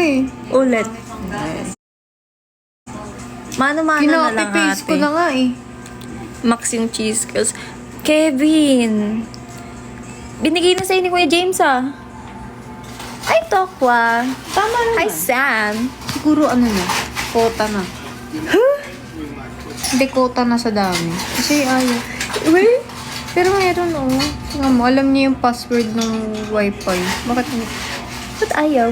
eh. Ulit. Mano-mano na lang Kina-copy-paste ko ate. na nga eh. Maxim cheese curls. Kevin! Binigay na sa'yo ni Kuya James ah. Ay, Tokwa. Tama Hi, naman. Sam. Siguro ano na, quota na. Hindi quota na sa dami. Kasi ayaw. Wait. Pero meron oh. Tingnan mo, alam niya yung password ng wifi. Bakit hindi? Ba't ayaw?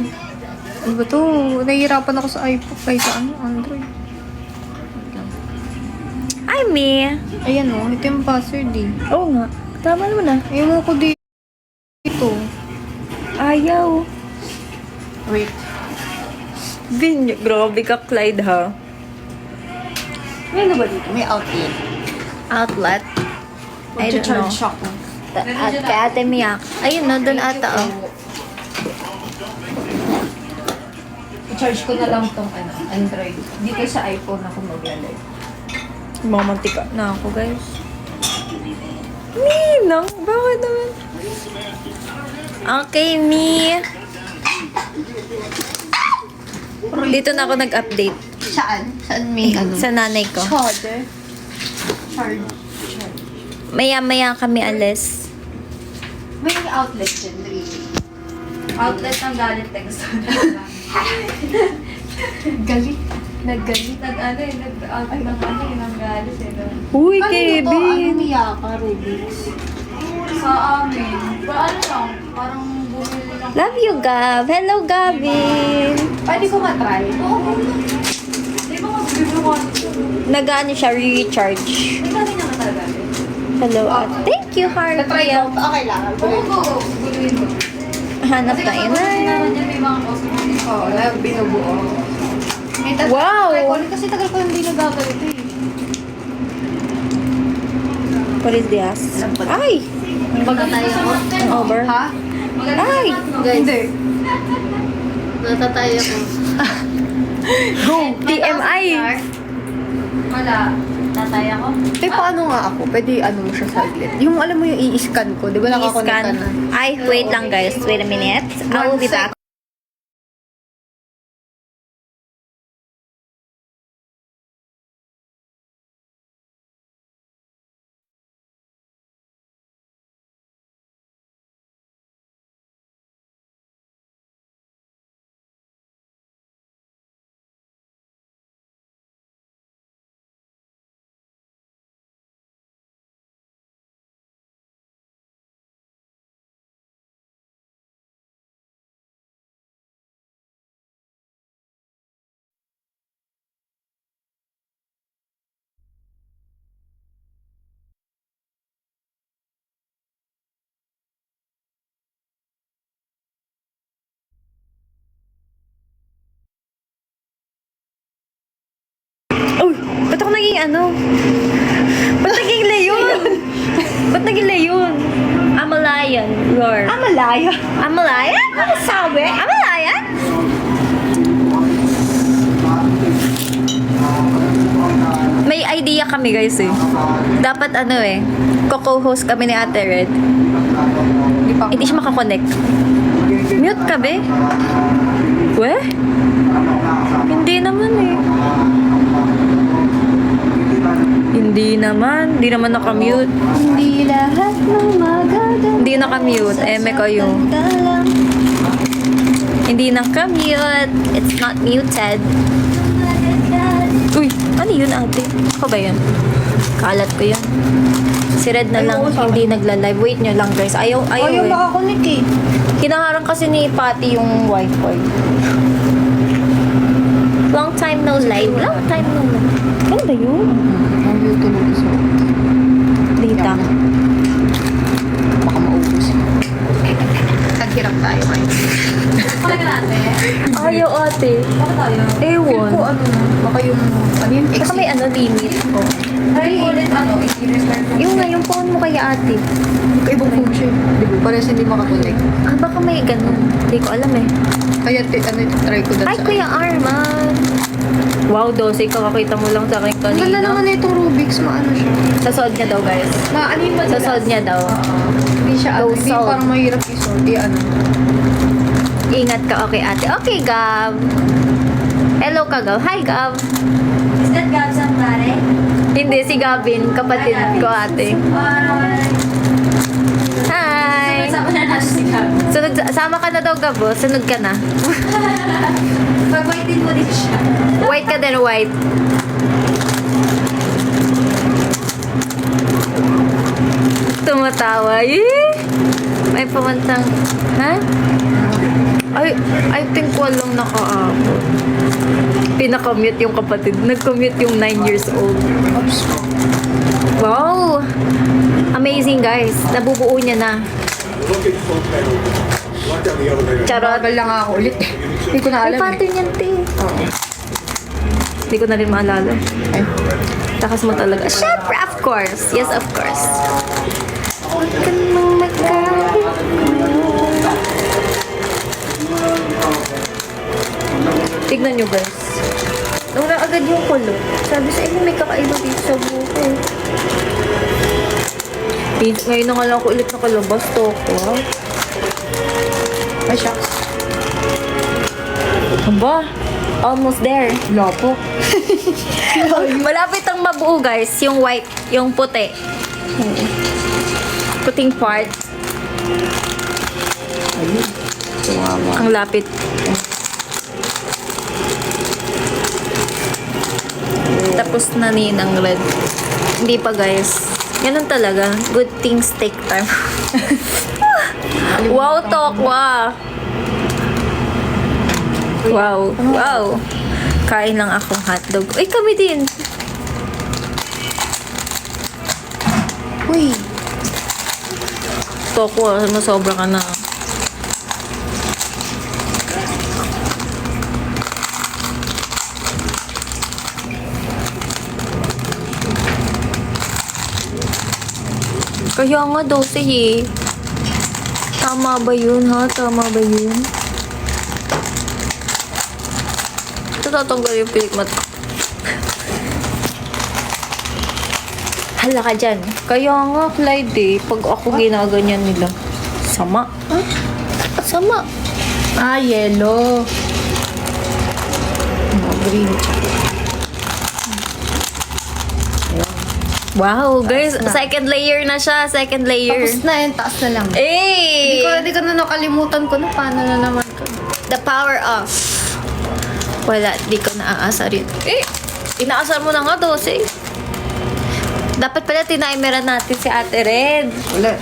Ano ba to? Nahihirapan ako sa iPhone. Ay, sa ano? Android. Ay, me. Ayan oh, ito yung password eh. Oo nga. Tama naman ah. Ewan ko dito. Ayaw. Wait. Grabe ka, Clyde ha. May ano ba dito? May outlet. Outlet. I don't know. Mag-charge ako. At kay Ate Miak. Ayun no, doon ata oh. I-charge ko na lang tong ano, Android. Dito sa iPhone ako maglalay. Mamantika na ako, guys. Ninang, bakit naman? Okay, me. Dito na ako nag-update. Saan? Saan may ano? Sa nanay ko. Charger. Charge. Maya-maya kami alis. May outlet dyan, really. Outlet ng galit text. Galit. Naggalit. Nag-ano eh, nag-outlet ng ano eh, ng galit eh. no? Uy, Ano Kevin! Miyaka, Rubik's? Sa amin, ano lang, parang bumili lang. Love you, Gab. Hello, Gavin. Pwede ko matry? Oo, di ba mag-review ko? Nag-ano siya, re-recharge. May dati naman talaga. Hello, at thank you, Harvey. Okay lang. Oo, guluhin ko. Hanap Kasi tayo kapag na. naman yan, may mga customer din. Oo, binubuo. May Wow! try ko ulit kasi tagal ko hindi nagagalito eh. What is this? Ay! Magtatay ako. Over. Ha? Ay! Hindi. Natatay ako. Go! TMI! Wala. Tatay ako. Eh, paano nga ako? Pwede ano mo siya saglit. Yung alam mo yung i-scan ko, di ba nakakonect ka I-scan. na? Ay, wait lang guys. Wait a minute. I will be back. Uy! Ba't ako naging ano? Ba't naging leyon? Ba't naging leyon? I'm a lion. Roar. Ah, malaya. I'm a lion? Ano sabi? I'm a lion? May idea kami guys eh. Dapat ano eh, co-host kami ni Ate Red. Hindi siya makakonect. Mute ka be? We? Hindi naman eh. Hindi naman nakamute. Hindi lahat ng magaganda. Hindi nakamute. Eme kayo. Hindi nakamute. It's not muted. Uy, ano yun ate? Ako ba yun? Kalat ko yun. Si Red na lang, hindi nagla-live. Wait nyo lang guys. Ayaw Ayaw eh. makakonect eh. Hinaharang kasi ni Patty yung wifi. Long time no live. Long time no live. Ano ba yun? Ang YouTube is Data. baka maubos. Naghirap tayo ngayon. Talaga natin. Ayaw ate. Bakit tayo? Ewan. Ko ano na, baka yung, ano yung Baka may ano limit. Ay, ulit ano, i-refer ko. Yung nga, yung phone mo kaya ate. ibang function. Di ba? Parehas hindi makakonect. Ah, baka may ganun. Hindi ko alam eh. Kaya ano, try ko dati Ay, Kuya Arman. Wow, Dosey, kakakita mo lang sa akin Ang ganda kanina. naman na itong Rubik's, maano siya. Sa sod niya daw, guys. Ano yung Sa sod niya daw. Hindi siya, Go hindi solve. parang mahirap i-sort. Ano. Ingat ka, okay, ate. Okay, Gab. Hello ka, Gab. Hi, Gab. Is that God somebody? Hindi, si Gavin, kapatid ko, ate. Hi! Sama na natin si God. Sunod, sama ka na daw, Gabo. Sunod ka na. Pag-waitin mo din siya. White ka din, white. Tumatawa. May pamantang... Ha? I think walang nakaabot. Pinaka-mute yung kapatid. Nag-commute yung 9 years old. Wow! Amazing, guys. Nabubuo niya na. Charot. Bagal lang ako ulit. Hindi ko na May alam eh. pattern yan, te. Oo. Hindi ko na rin maalala. Ay. Takas mo talaga. Siyempre, of course. Yes, of course. Huwag ka nang magkakit. Tignan nyo, guys. Nawala agad yung kulo. Sabi sa inyo, may kakaiba dito sa buko. Ngayon na nga lang ako ulit nakalabas to ako. Ay, shucks. Aba, almost there. Wala po. Malapit ang mabuo, guys. Yung white, yung puti. Puting part. Ayun. Tumama. Ang lapit. Tapos na ng red. Hindi pa, guys. Ganun talaga. Good things take time. Wow, Tokwa! Wow. Wow. Kain lang akong hotdog. Uy, kami din. Uy. Tokwa, masobra ka na. Kaya nga 12 eh. Tama ba yun, ha? Tama ba yun? Ito tatanggal yung pilik mata. Hala ka dyan. Kaya nga, Clyde eh. Pag ako ginaganyan nila. Sama. Sama. Ah, yellow. Green. Wow, guys. Second layer na siya. Second layer. Tapos na yun, taas na lang. Eh! Hindi ko na nakalimutan ko na paano na naman ko. The power of. Wala, di ko naaasar yun. Eh! Inaasar mo na nga, 12. Dapat pala tinimeran natin si Ate Red. Wala.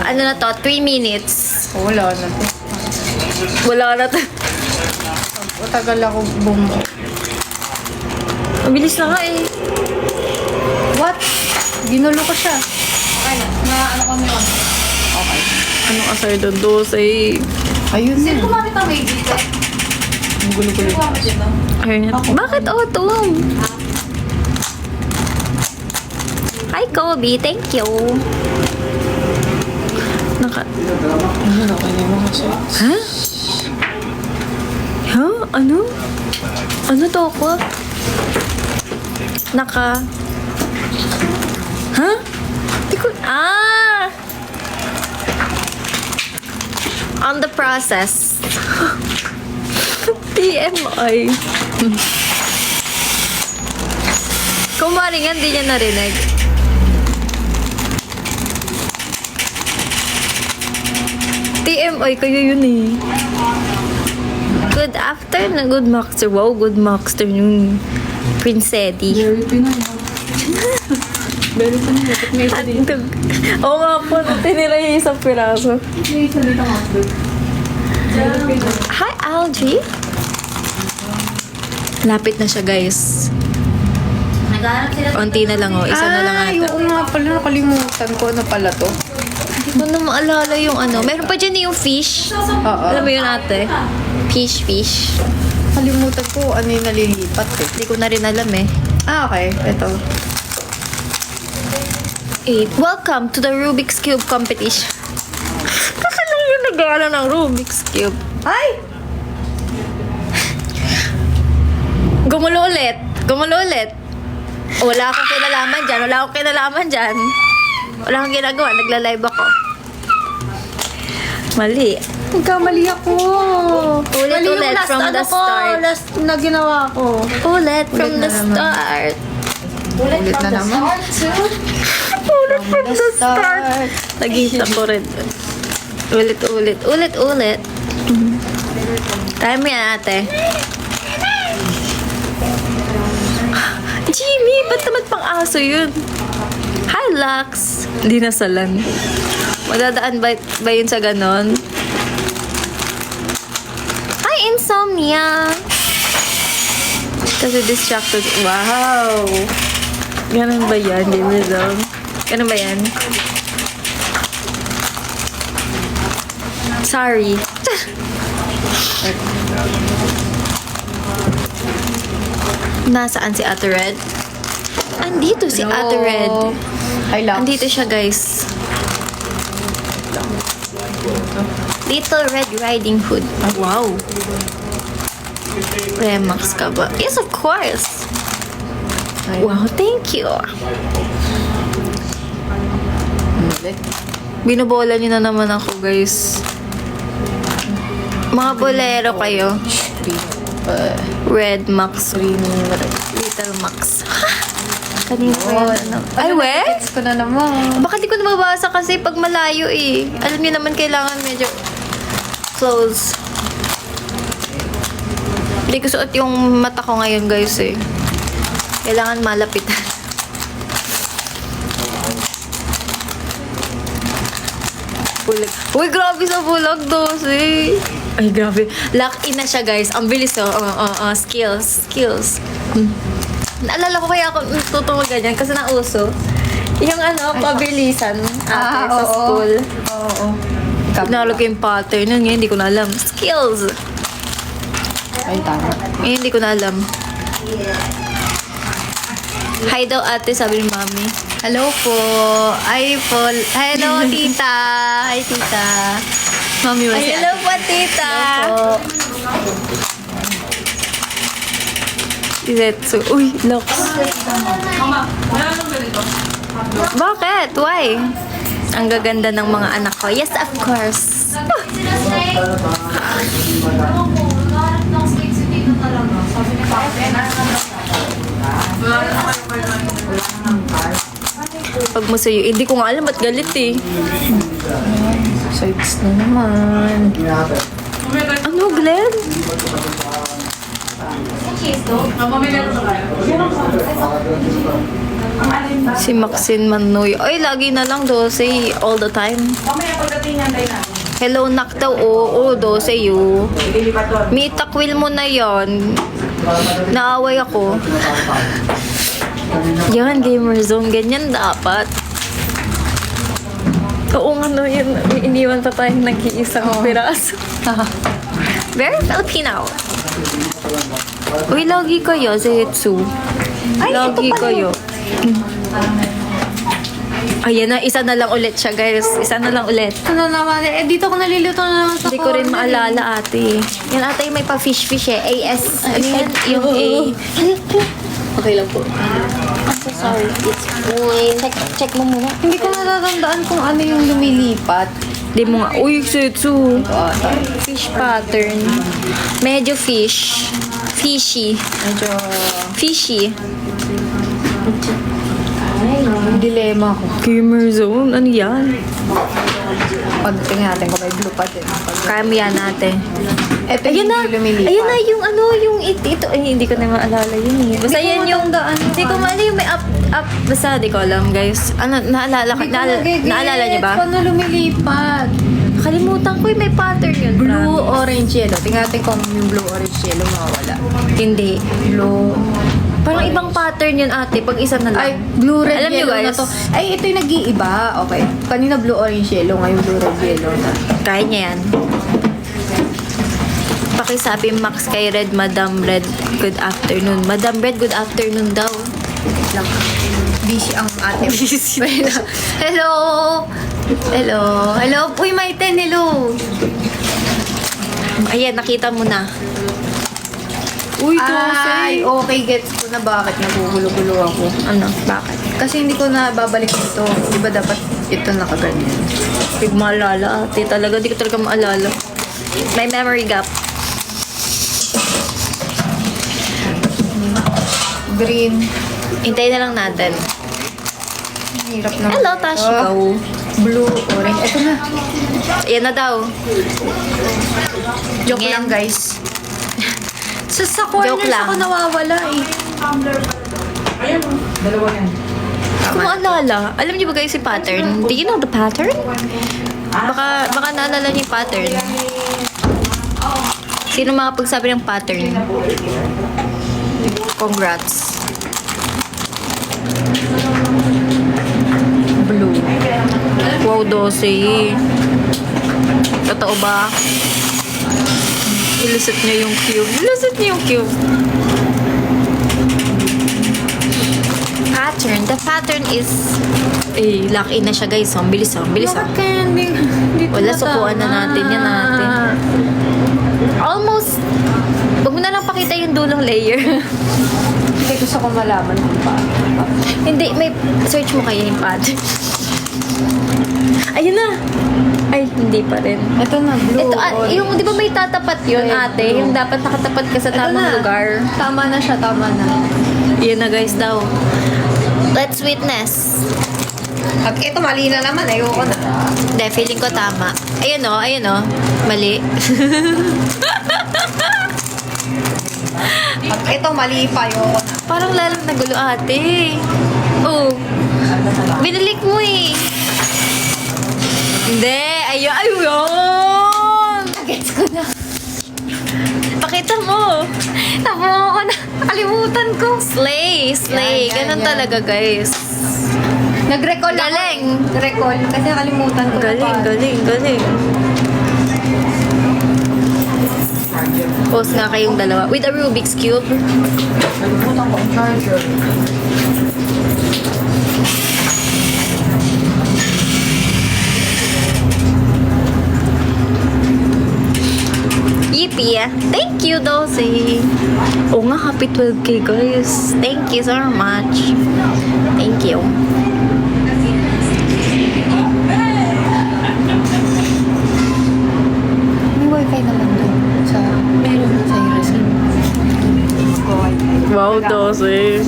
Ano na to? 3 minutes. Wala na to. Wala na to. Matagal ako bumuo. Mabilis na nga eh. What? Ginulo ko siya. Okay na. Na ano kami on. Okay. Anong asar doon? 12. Ayun Sino na. kumapit ang may dito? Ang gulo-gulo. Sino kumapit dito? Ayun. Bakit autumn? Hi, Kobe. Thank you. Ano na kanya mga siya? Ha? Ha? Ano? Ano to ako? Ha? Di ko... Ah! On the process. TMI. Kung maringan, di niya narinig. TMI, kayo yun eh. Good afternoon, good Maxter. Wow, good Maxter yung Prince Eddie. Very Pinoy. Very Pinoy. Ba't may isa dito? Hotdog. Oo nga po, tinira yung isang piraso. May isa dito nga. Very Pinoy. Hi, Algie. Lapit na siya, guys. Naghahanap sila. Konti na lang, oh. Isa na lang Ay, ata. oo nga pala. Nakalimutan ko. Ano pala to? Hindi ko na maalala yung ano. Meron pa dyan yung fish. Oo. Alam mo yun, ate? Fish. Nakalimutan ko ano yung nalilipat eh. Hindi ko na rin alam eh. Ah, okay. Ito. 8. Welcome to the Rubik's Cube competition. Kakalong yung nag-aaral ng Rubik's Cube. Ay! Gumulo ulit. Wala akong kinalaman dyan. Wala akong ginagawa. Nagla-live ako. Mali. Nagkamali ako. Mali yung Ulit last from the ano ko, start. last na ginawa ko. Ulit from Ulit the na naman. start. Ulit na naman. Ulit from the start. Nag-hit ako rin. Ulit. Kaya mo yan, ate. Jimmy, ba't naman pang aso yun? Hi, Lux. Hindi nasalan. Madadaan ba yun sa ganon? Hi, Insomnia. Kasi distracted. Wow. Ganun ba yan, Jimmy Zone? Ganun ba yan? Sorry. Nasaan si Ate Red? Andito si Ate Red. Hi, Lux. Andito siya, guys. Little Red Riding Hood. Wow. Remax ka ba? Yes, of course. Wow, thank you. Ulit. Binobola niyo na naman ako, guys. Mga bolero kayo. Red Max. Little Max. Kanina pa yan. Ano? Ay, wait! Gets ko na naman. Baka di ko na mabasa kasi pag malayo eh. Alam niyo naman kailangan medyo close. Hindi ko suot yung mata ko ngayon, guys eh. Kailangan malapitan. Bulag. Uy, grabe sa bulag, Dose. Ay, grabe. Lock in na siya, guys. Ang bilis, oh. Skills. Naalala ko kaya ako tutungo ganyan kasi nauso. Yung pabilisan ate sa school. Oo. Nalog yung pattern nun, ngayon hindi ko na alam. Skills! Ay, tama. Ngayon hindi ko na alam. Hi daw ate, sabi ni mami. Hello po. Ay po. Hello, tita. Hi, tita. Mami ba Ay, hello po, tita! Hello po. Izetsu. Uy, Lux. Bakit? Why? Ang gaganda ng mga anak ko. Yes, of course. Pag masuyo, hindi ko nga alam ba't galit eh. Sides na naman. Ano, Glenn? Si Maxine Manoy. Ay, lagi na lang 12 all the time. Hello, nak daw. Oo, 12 yun. May takwil mo na yon. Naaway ako. Yan, gamer zone. Ganyan dapat. Oo nga no, yun. Iniwan pa tayo nag-iisang piraso. Very Filipino. Uy, lagi kayo, Zetsu. Ay, Lagi ito pala kayo. Ayan na, isa na lang ulit siya, guys. Isa na lang ulit. Ano naman? Dito ko nalilito na naman sa Hindi ko rin maalala, ate. Yan, ate, may pa-fish eh. AS. Ano yan? Yung A. Okay lang po. I'm so sorry. It's fine. Check mo muna. Hindi ko natatandaan kung ano yung lumilipat. Di mo nga. Uy, Zetsu. Ito. Fish pattern. Medyo fish. Fishy. Medyo Fishy. dilema ko. Gamer zone? Ano yan? Pag tingnan natin kung may blue pa din. Kaya mo yan natin. Ito Ayun yung na. lumilipat. Ayun na yung yung ito. Ay, hindi ko na maalala yun eh. Basta Hindi ko yan yung, matandaan hindi ko pa. maalala yung may up. Basta di ko alam, guys. Ano, naalala niyo ba? Paano lumilipat? Kalimutan ko yung may pattern yun. Blue, promise. orange, yellow. Tingnan natin kung yung blue, orange, yellow mawawala. Hindi. Blue. Parang ibang pattern yun, ate. Pag isa na lang. Ay, blue, red, Alam niyo, yellow na guys. to. Ay, ito yung nag-iiba. Okay. Kanina blue, orange, yellow. Ngayon blue, red, yellow na. Kaya niya yan. Pakisabi Max kay Red, Madam Red, good afternoon. Madam Red, good afternoon daw. Lang. Busy ang ate. Hello! Hello! Hello! Uy, Maiten, hello! Ayan, nakita mo na. Uy, Ay, okay. Gets ko na bakit nagugulo-gulo ako. Ano? Bakit? Kasi hindi ko na babalik ito. Di ba dapat ito nakaganyan? Pag maalala, ate talaga. Di ko talaga maalala. May memory gap. Green. Hintayin na lang natin. Hirap na. Hello, Tash. Go. Blue, orange. Ito na. Ayan na daw. Joke Tingin. lang, guys. Sa corners Joke lang. ako nawawala eh. Dalawa yan. Kung maalala, alam niyo ba guys si pattern? Do you know the pattern? Baka naalala niyo yung pattern. Sino makapagsabi ng pattern? Congrats. Blue. Wow, 12. Totoo ba? Ilusot niyo yung cube. Ilusot niyo yung cube. Pattern. The pattern is... Eh, lock in na siya guys. Ang bilis, ang bilis. Bakit kaya hindi Wala, sukuan na natin yan natin. Almost. Wag mo na lang pakita yung dulong layer. Hindi gusto ko malaman kung paano. Hindi, may search mo kaya yung pattern. Ayun na. Ay, hindi pa rin. Ito na, blue. Ito, orange. yung, di ba may tatapat yun, Red, ate? blue. Yung dapat nakatapat ka sa Ito tamang na. lugar. Tama na siya, tama na. Yun na guys daw. Let's witness. Pag ito, mali na naman. Ayoko na. Hindi, feeling ko tama. Ayun o, ayun o. Mali. Pag ito, mali pa. Ayoko na. Parang lalong nagulo ate. Oh. Binalik mo eh. Hindi. Ayun. Gets ko na. Pakita mo. Tama ako na. Nakalimutan ko. Slay. Slay. Yan, yan, Ganun yan. talaga guys. Nag-recall ako. Galing. Nag-recall. Kasi nakalimutan ko. Galing, na pa. galing, galing. Post nga kayong dalawa. With a Rubik's Cube. Nalimutan ko ang charger. Yippee! Thank you, Dosey! Oo nga, happy 12K, guys. Thank you so much. Thank you. May wifi naman doon. Sa, meron sa Irisan. Mag-wifi. Wow, Dosey.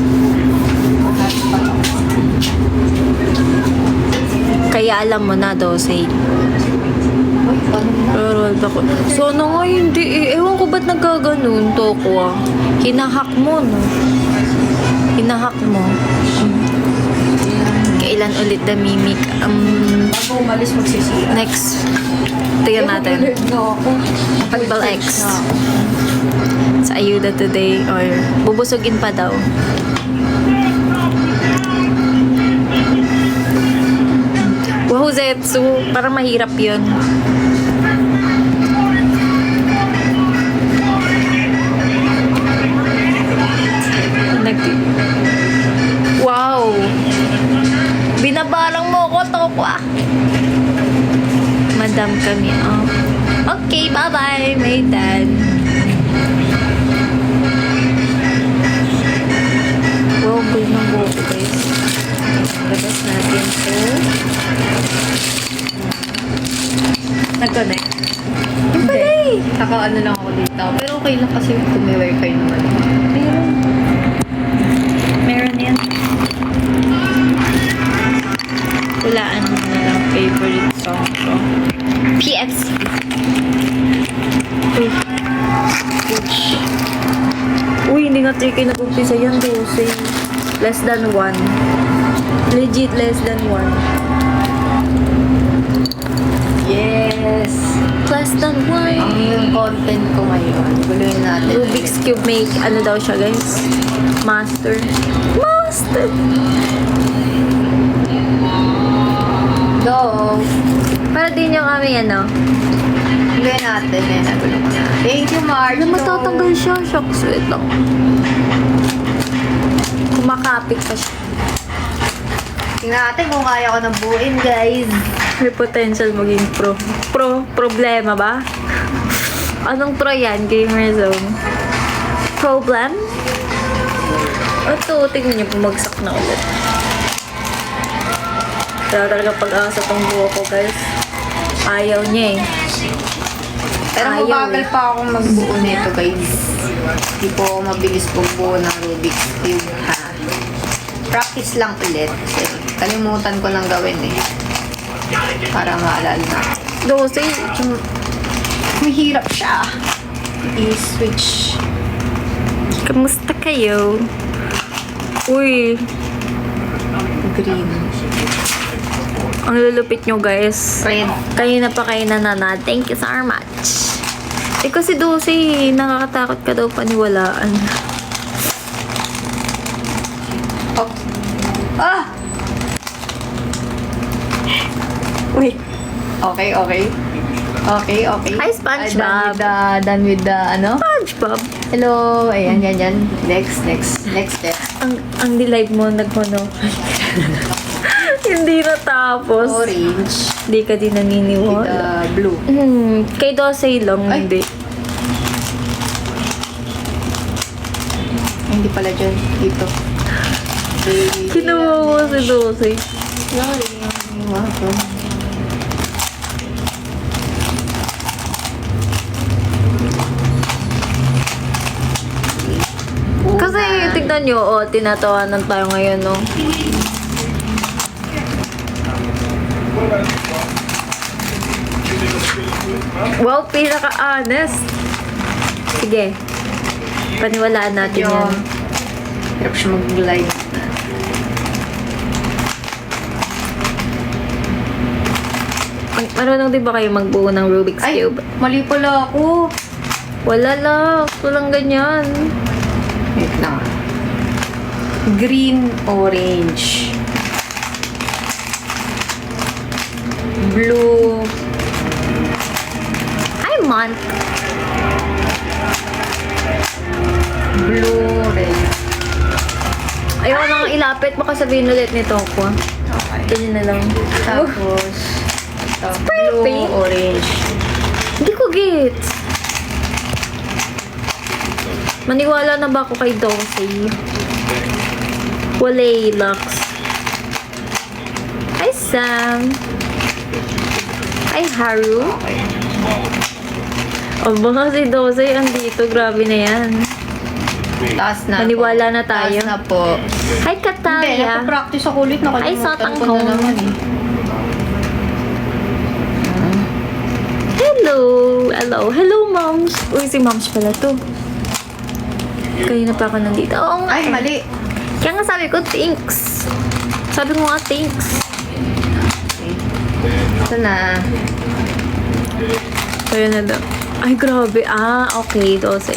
Kaya alam mo na, Dosey. Uy, paano na? Pero ako. So, ano nga hindi eh. Ewan ko ba't nagkaganon to ko ah. Hinahak mo, no? Hinahak mo. Kailan ulit the mimic? Bago umalis magsisira. Next. Tingnan natin. Alert na ako. Pagbal X. Na ako. Sa ayuda today or bubusugin pa daw. Wow, Zetsu. Parang mahirap yun. Wow! Binabalang mo ko, Tokwa. Madam kami. Oh. Okay, bye-bye, my dad. Wow, cool ng buhok ko, guys. Labas natin to. Nag-connect. Hindi. Saka ano lang ako dito. Pero okay lang kasi kung may wifi naman. Meron. Meron yan. Hulaan mo na lang favorite song ko. PFC. Uy. Ouch. Uy, hindi nga 3K nag-umpisa yan, 12. Less than 1. Legit less than 1. Yes! Less than 1. Ang content ko ngayon. Guluhin natin. Rubik's Cube make, ano daw siya, guys? Master. Master! Go! Para din yung aming ano. Guluhin natin eh. Nagulo ko na. Thank you, Mark. Alam, matatanggal siya. Shocks, wait lang. Kumakapit pa siya. Tingnan natin kung kaya ko nang buuin, guys. May potential maging pro. Problema ba? Anong pro yan? Gamer zone. Problem? Ito, tingnan niyo, bumagsak na ulit. Kaya talaga pag-asa tong buho ko, guys. Ayaw niya eh. Pero Ayaw mabagal eh. pa akong magbuo nito, guys. Hindi po ako mabilis magbuo ng Rubik's Cube, ha? Practice lang ulit. Kasi kalimutan ko lang gawin eh. Para maalala na. Dose. Mahirap siya. I-switch. Kamusta kayo? Uy, Green. ang lulupit nyo guys. Red. Kanina pa kayo nanana. Thank you so much. Eh kasi Dose, nakakatakot ka daw paniwalaan. Oh. Ah! Wait. Okay, okay. Okay, okay. Hi, SpongeBob. Done with the, ano? SpongeBob. Hello. Ayan, yan. Next step. Ang live mo nagmono. Hindi natapos. Orange. Hindi ka din With naniniwala. the blue. Kay Dose lang, Ay. hindi. Ay, hindi pala dyan. Dito. Ginawa mo si Dose. Sorry. Kasi tignan nyo, tinatawanan tayo ngayon, no? Wow, pinaka-honest. Sige. Paniwalaan natin yan. Hirap siya mag-live. Marunong din ba kayo magbuo ng Rubik's Ay, Cube? mali pala ako. Wala lang. Walang ganyan. Wait lang. Green, orange. Blue. Hi, Mon. Blue, red. Ayoko nang ilapit. Baka sabihin ulit nito ko. Okay. Ganyan na lang. Tapos, ito, Spray blue, paint? orange. Hindi ko gets. Maniwala na ba ako kay Dose? Walay Lux. Hi, Sam. Hi, Haru. Okay. O baka si Dose andito. Grabe na yan. Taas na Maniwala po. na tayo. Taas na po. Hi, Hindi, Kataya. napapractice ako ulit. Ay, Nakalimutan sotang ko na home. naman eh. Hello. Hello. Hello, moms. Uy, si moms pala to. Kanina pa ako nandito. Oo nga. Ay, eh. mali. Kaya nga sabi ko, thanks. Sabi mo nga, thanks. Ito na. Kaya na daw. Ay, grabe. Ah, okay. Dose.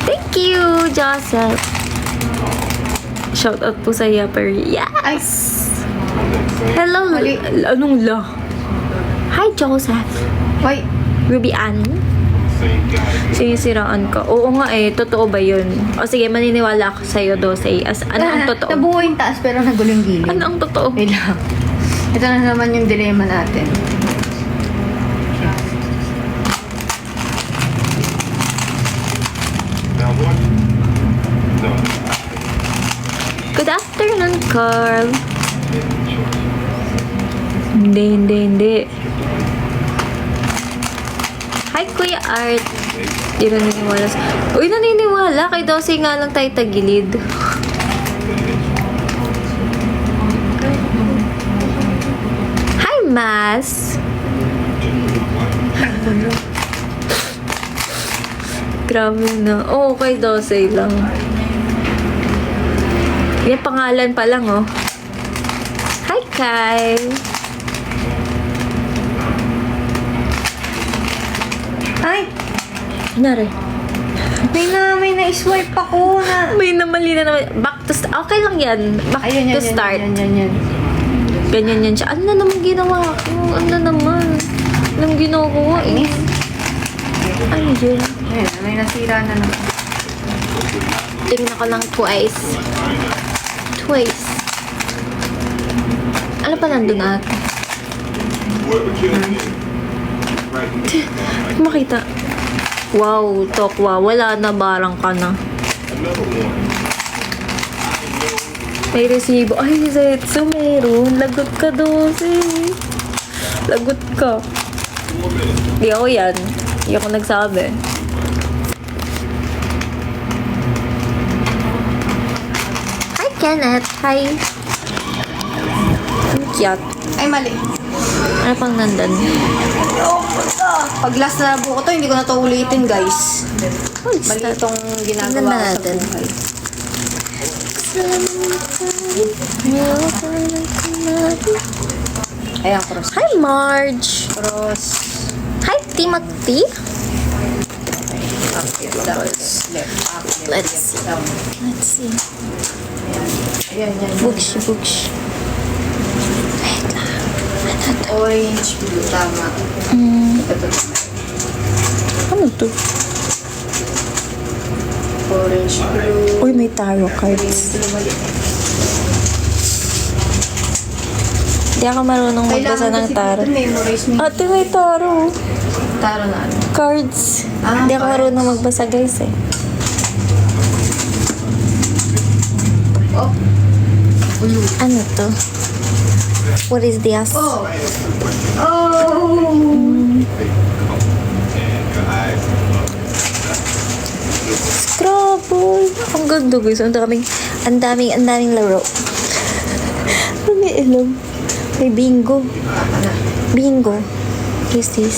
Thank you, Joseph. Shout out po sa Yapper. Yes! Ay, Hello. Mali. Anong la? Hi, Joseph. wait. Ruby Ann. Sinisiraan ka. Oo nga eh. Totoo ba yun? O sige, maniniwala ako sa'yo, Dose. Ano ang totoo? Nabuo yung taas pero nagulo yung gilid. Ano ang totoo? Wait lang. Ito na naman yung dilemma natin. Good afternoon, Carl. Hindi. Hi, Kuya Art. Di naniniwala sa... Uy, naniniwala. Kay Dose nga lang tayo tagilid. Hi, Mas. Grabe na. Oo, kay Dose lang. Yan, pangalan pa lang, oh. Hi, Kai. Ay, Nari. may na-swipe ako na. May namali na naman. Okay lang yan. Back Ayun, to start. yan. Ganyan yan siya. Ano na naman ginawa ko? Ano na naman? Anong ginagawa eh? Ano yun? Ayun, may nasira na naman. Tingnan ko lang twice. Ano pa nandun ate? Makita. Wow, Tokwa. Wala na, barang ka na. May resibo. Ay, Zetsu, meron. Lagot ka, Dose. Lagot ka. Hindi ako yan. Hindi ako nagsabi. Hi, Kenneth. Hi. Ang cute. Ay, mali. Ano pang nandun? Pag last na buko to, hindi ko na to ulitin, guys. Mali itong Tingnan ginagawa na ko sa natin. buhay. Ayan, cross. Hi, Marge. Cross. Hi, Timothy. Up, down, left, up, left, Let's see. down. Let's see. Ayan, yan. Books, books. Orange, blue, tama. Ito. Ano to? Orange, blue. Uy, may tarot cards. Blue, mali. Hindi ako marunong magbasa Kailangan ng kasi tarot. dito memorize mo. Ate, may tarot. Taro na ano. Cards. Ah, Hindi ako cards. marunong magbasa, guys, eh. Oh. Blue. Ano to? What is this? Oh. Oh. Scrabble. Ang ganda, guys. Ang daming laro. May ilam. May bingo. Bingo. What is this?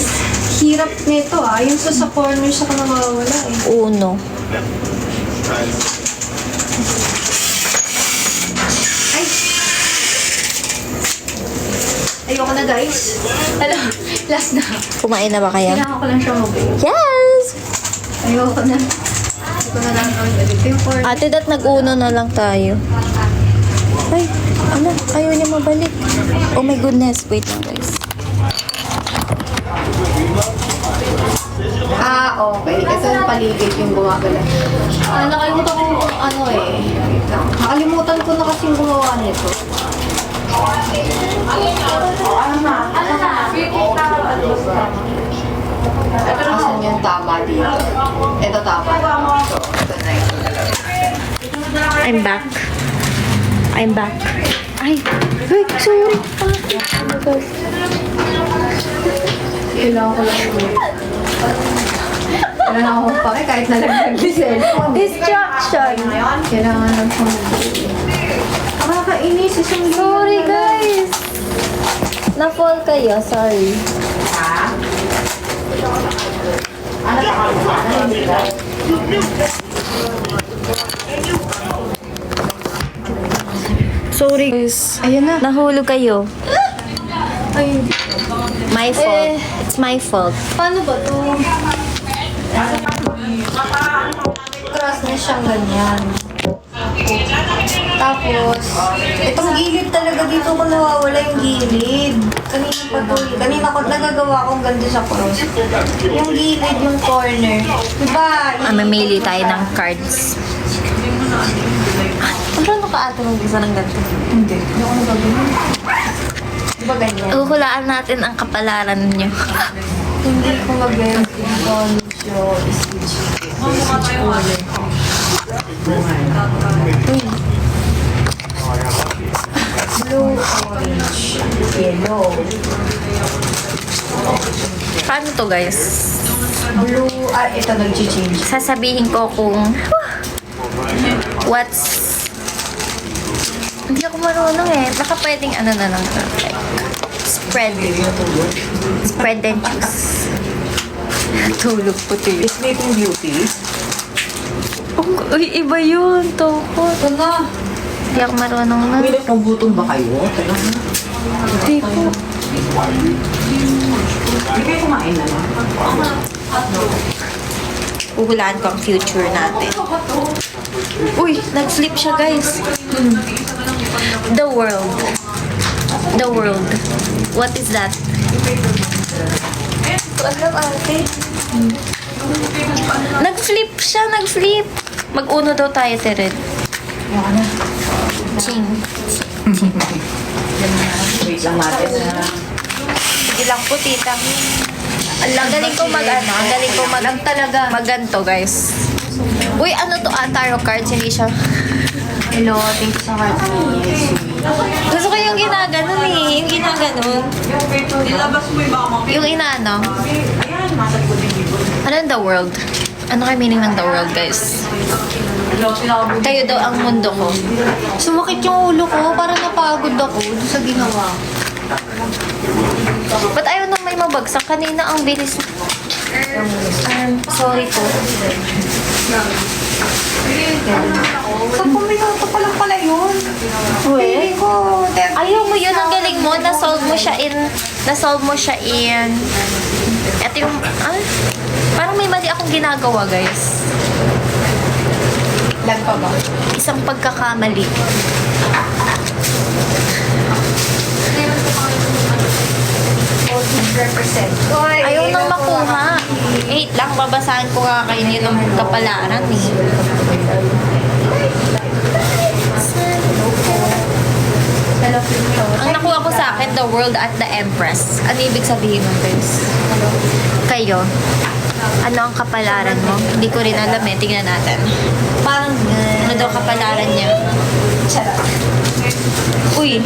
Hirap nito ah. Yung sa corner sa ka nawawala eh. Uno. Ay! Ayoko na guys. Hello. Last na. Kumain na ba kayo? Kailangan ko lang siya mag-go. Yes! Ayoko na. Hindi ko na lang ulit. Yung corner. Ate, dat nag-uno na lang tayo. Ay, ano? Ayaw niya mabalik. Oh my goodness. Wait lang, guys. Ah, okay. Ito yung paligid yung gumagala. Ah, nakalimutan ko ano eh. Nakalimutan ko na kasi yung gumawa nito. Asan yung tama dito? Ito tama. So, ito na yun. I'm back. I'm back. Ay, wait, sorry. Oh my God. Kailangan ko lang yung kailangan akong pake kahit nalaglag yung cellphone. Distraction. Kailangan lang siyang mag-go. Nakakainis. Isang Sorry, guys. Na-fall kayo. Sorry. Sorry, guys. Ayan na. Nahulog kayo. Ay, My fault. It's my fault. paano ba to? Cross na siyang ganyan. Tapos, itong gilid talaga dito ko nawawala yung gilid. Kanina pa to. Kanina ko nagagawa kong ganda sa cross. Yung gilid, yung corner. Diba? Mamimili tayo ng cards. Paano ka ate mag-isa ng ganito? Hindi. Hindi ako nagagawin. Diba ganyan? Uhulaan natin ang kapalaran niyo. Hindi ko mag-ganyan. Show, stitch. Stitch corner. Blue, orange, yellow. Paano to, guys? Blue, ito nag-change. Sasabihin ko kung hindi ako marunong eh. Baka pwedeng ano na lang to. Like, spread and choose. Tulog puti. Sleeping Beauty. Uy, iba yun. Toko. Ito na. Hindi ako marunong na. May nagpanggutom ba kayo? Hindi ko. Hindi kayo kumain na lang. Uhulaan ko ang future natin. Uy, nag-flip siya, guys. The world. The world. What is that? Alam ate. Nag-flip siya, nag-flip. Mag-uno daw tayo, Tered. Ching. Wait lang natin na. Sige lang po, tita. Ang galing ko mag-ano, ang galing ko Talaga. mag-ganto, guys. Uy, ano to? Tarot cards, hindi siya. Hello, thank you sa heart me. Gusto ko yung ginaganon eh. Yung ginaganon. Nilabas mo yung baka mga... Yung inaano. Ayan, nasa likod yung libon. Ano yung the world? Ano kayo meaning ng the world, guys? Kayo daw ang mundo ko. Sumakit yung ulo ko, parang napagod ako doon sa ginawa. Ba't ayaw nang may mabagsak? Kanina ang bilis. Sorry po. Sa puminuto pa lang pala yun. Feeling ko, Ayaw mo yun, ang galing mo. Na-solve mo siya in... Ito yung... Parang may mali akong ginagawa, guys. lag pa ba? Isang pagkakamali. 100%. Ayaw nang makuha. 8 lang, babasahan ko nga kayo yun ng kapalaran eh. Ang nakuha ko sa akin, the world at the empress. Ano ibig sabihin nun, guys? Kayo, ano ang kapalaran mo? Hindi ko rin alam eh. Tingnan natin. Parang, Ano daw kapalaran niya? charot. Uy,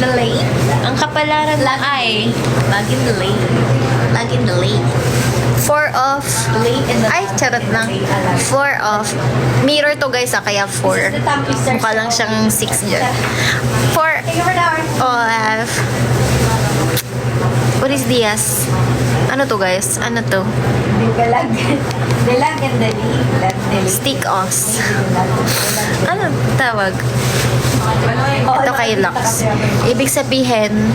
ang kapalaran lang ay Laging delay. Laging delay. 4 of... Delay in the... Ay, charot lang. 4 of... Mirror to guys kaya 4. Mukha lang siyang 6 dyan. 4 Thank you for the heart. of... What is this? Ano to guys? Ano to? Dilag. Dilag and delay. Stick os. Ano tawag? Ito kay Lux. Ibig sabihin,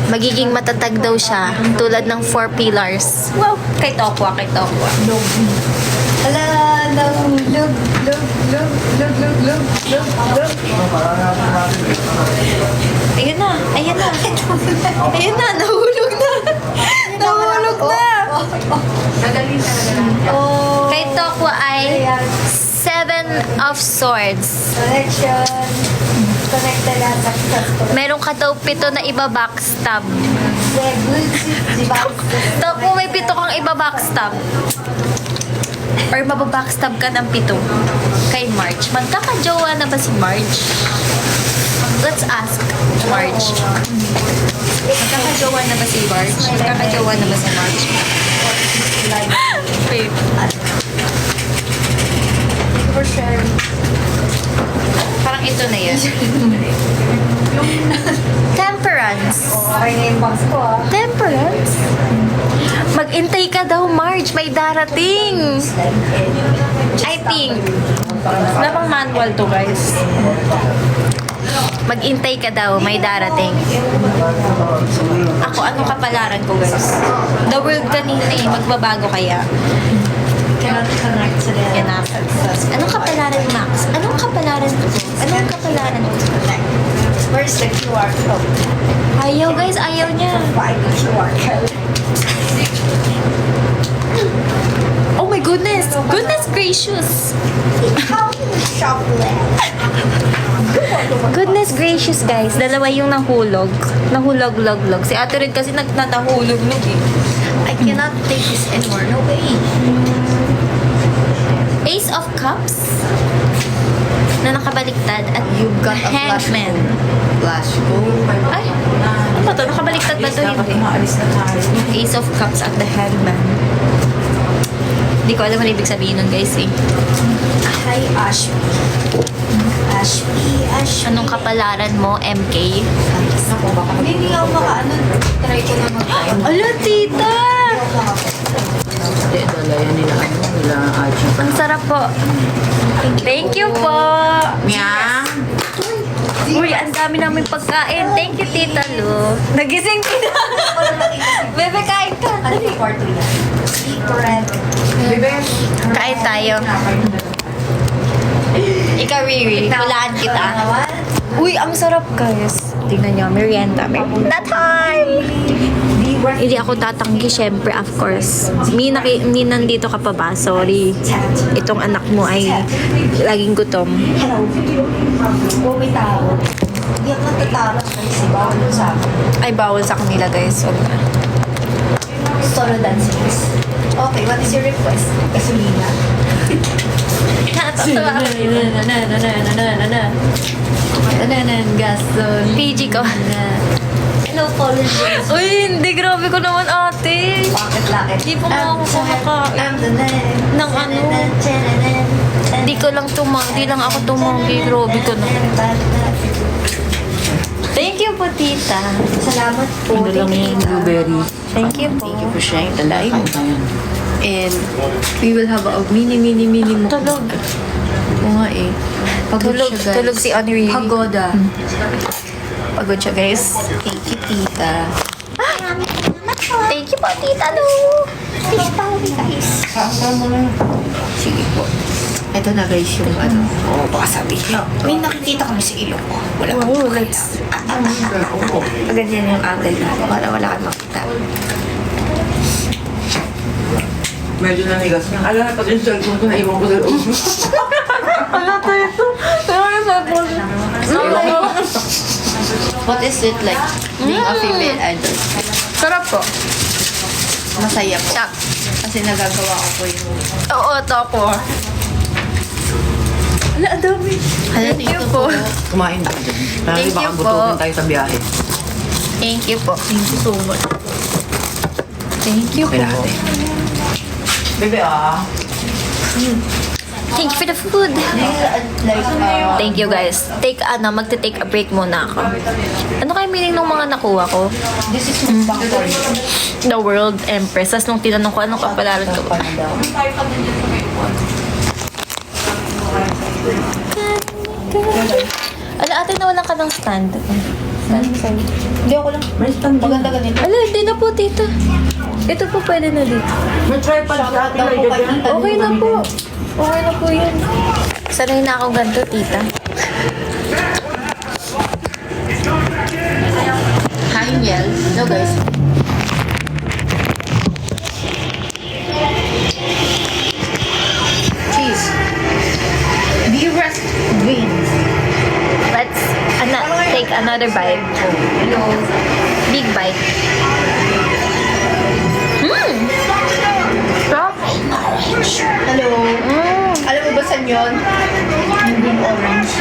magiging matatag daw siya tulad ng 4 pillars. Wow! Kay Tokwa, kay Tokwa. Ala, lug. Ayun na, ayun na. Ayun na, nahulog na. Nahulog na. Oh. Kay Tokwa ay 7 of swords. Connection. Connected at successful. Meron ka daw 7 na iba backstab. Diba? Tokwa, may 7 kang iba backstab. Or mababackstab ka ng 7 kay March. Magkakajowa na ba si March? Let's ask March. Magkakajowa na ba si March? Magkakajowa na ba si March? Wait. For sure. Parang ito na yan. Temperance. Okay na yung box ko ah. Temperance? Mag-intay ka daw, March. May darating. I think. Wala pang manual to, guys. Mag-intay ka daw, may darating. Ako, anong kapalaran ko, guys? The world kanina eh, magbabago kaya. Cannot connect to the... Yan na. Anong kapalaran, Max? Anong kapalaran ko? Anong kapalaran ko? Where's the QR code? Ayaw, guys. Ayaw niya. Find the QR code. Oh my goodness. Goodness gracious. How do you shop that? Goodness gracious, guys. Dalawa yung nahulog. Nahulog-log-log. Si Ate Red kasi nagtatahulog-log eh. I cannot take this anymore. No way. Ace of Cups na nakabaliktad at You've got a Hangman. Flash go. Ay, ano ba to? Nakabaliktad ba to? Dapat Hindi. umaalis na tayo. Ace of Cups at the Hangman. Hindi ko alam ano ibig sabihin nun, guys eh. Hi, Ashby. Ashby. Anong kapalaran mo, MK? Ako, baka hindi ako makaano. Try ko na mag-time. Ala, tita! Hindi, dala yan nila nila Aji. Ang sarap po. Thank you po. Mia? Uy, ang dami namin pagkain. Thank you, Tita Lu. Nagising ka na. Bebe, kain ka. Ano yung part 3 yan? Secret. Bebe? Kain tayo. Ikaw, Riri. Hulaan kita. Uy, ang sarap, guys. Tingnan nyo, merienda. Merienda time! Hindi ako tatanggi, syempre, of course. Mi nandito ka pa ba? Sorry. Itong anak mo ay laging gutom. Hello. Oh, may tao. Hindi ako natataras kasi bawal mo sa akin. Ay, bawal sa kanila, guys. Huwag na. Solo dancing. Okay, what is your request? Gasolina. Gason. PG ko. No apologies. Uy, hindi. Grabe ko naman, ate. Bakit lakit? Hindi po nga ako kumakain ng ano. Di lang ako tumanggi. Grabe ko na. Thank you po, tita. Salamat po. Ano lang yung blueberry. Thank you po. Thank you for sharing the live. Ayan. And we will have a mini mukbang. Tulog. Oo nga eh. Pagod Tulog, siya, guys. tulog si Henry. Pagoda. Pagod siya, guys. Thank you, tita. Thank you po, tita Lu. Fish tayo, guys. Sige po. Ito na guys yung ano. Oo, baka sabihin. May nakikita kami sa ilong ko. Wala kang pakita. Ganyan yung angle na para wala kang makita. Medyo nanigas na. Ala, pag yung cellphone ko, naiwan ko sa loob. What is it like being a female idol? Sarap po. Masaya po. Siyak. Kasi nagagawa ko po yung... Oo, tapo. Wala, dami. Thank you po. Kumain ka dyan. Lalo Thank baka you po. gutumin tayo sa biyahe. Thank you po. Thank you so much. Thank you po. Kailangan eh. Bebe Thank you for the food. Like, Thank you guys. Magte-take a break muna ako. Ano kaya meaning ng mga nakuha ko? this is mukbang for you. The World Empress. Tapos nung tinanong ko, anong kapalaran ko ba? Ala, ate, nawalan ka ng stand. Hindi ako lang. Maganda ganito. Ala, hindi na po, tita. Ito po pwede na dito. may tripod sa atin. Daw po kayo ng tanong. Okay na po. Okay na po yun. Sanay na akong ganito, tita. Hi, Niel. Hello, guys. Cheese. Be-rest wings. Let's take another bite. Hello. Big bite. Stop. Hello. Alam mo ba saan yun? Yung green orange.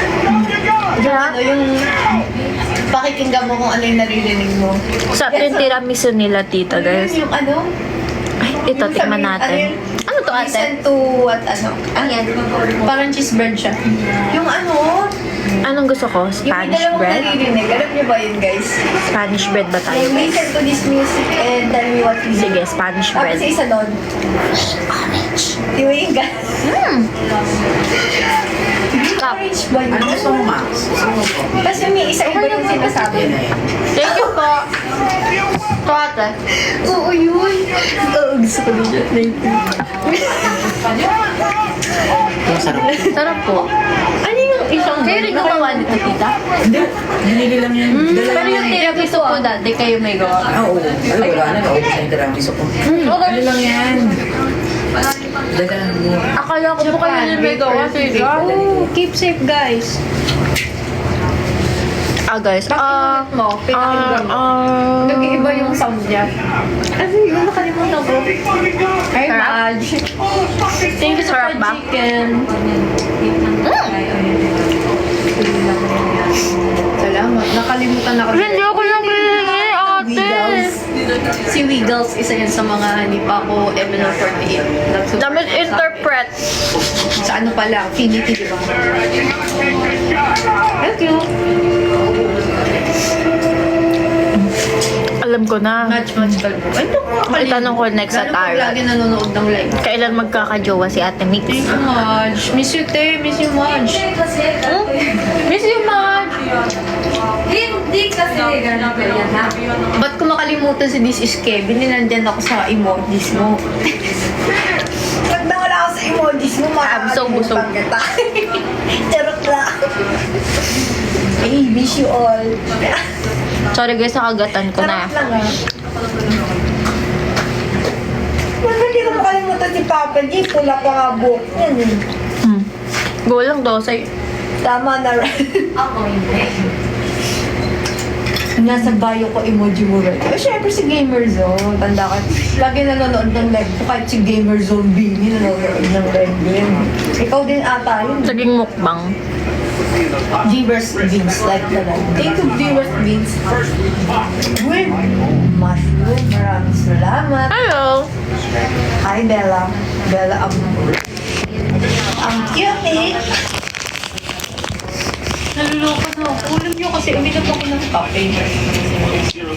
Yeah. Ano yung pakikinggan mo kung ano yung naririnig mo. Sa yung tiramisu nila, tita, guys. Yung ano? Ay, ito, tikman natin. Ano to, ate? Listen to what ano? Ayan. Parang cheese bread siya. Yung ano? Anong gusto ko? Yung may Spanish dalawang bread? naririnig. Alam niyo ba yun, guys? Spanish bread ba tayo, Like, guys? listen to this music and tell me what you Sige, Spanish Tapos bread. isa doon. Orange. Di ba yung guys? Cup. Orange ba yun? Ano gusto mo, Max? Tapos yung may isa iba yung sinasabi. Thank you po. Ito, ate. Oo, yun. Oo, gusto ko din yun. Thank you. Yung sarap. Sarap po. Ano yung isang kayo rin gumawa nito, tita? Hindi. Binili lang yan. Dala Pero lang yung yan. tiramisu po dati, kayo may gawa. Oo. Ano, wala na. Naubos na yung tiramisu ko. Ano lang yan. Dala mo. Akala ko po kayo rin may gawa, tita. Oh, keep safe, guys. Guys. mo, pinakinggan mo. Nag-iiba yung sound niya. Ano yun? Nakalimutan ko. Ay, Sarap. Madge. Thank you, sarap ba? Chicken. Salamat. Nakalimutan ako. Hindi ako lang hihingi, ate. Wiggles. Si Wiggles, isa yan sa mga hindi pa ako ML48. Damit interpret. Sa ano pala, Finity, di ba? Thank you. Alam ko na. Match magical po. Ay, ito Itanong ko next sa Lalo pag Tara. lagi nanonood ng live. Kailan magkakajowa si Ate Mix? Thank you, Madge. Miss you, te. Miss you, Madge. Miss you, Madge. Hindi kasi gano'n ganyan na. Ba't ko makalimutan si This is Kevin? Nandyan ako sa emojis mo. Ba't nawala ako sa emojis mo? Busog. Charot lang. Hey, miss you all. Sorry guys, nakagatan ko na. Charot lang ah. Ba't hindi ko makalimutan si Papa G? Pula pa nga buhok niyan eh. Go lang daw sa'yo. Tama na rin. Ako hindi. Nasa bio ko emoji mo rin. Eh, syempre si Gamer Zone. Tanda ka. Lagi nanonood ng live ko. Kahit si Gamer Zone Bini nanonood ng live din. Ikaw din ata yun. Saging mukbang. Viewers Vince, like the live. Thank you, Viewers Vince. Uy, mushroom. Maraming salamat. Hello! Hi, Bella. Bella, ang cute eh. Naluloko na ako. Alam niyo kasi uminom ako ng kape.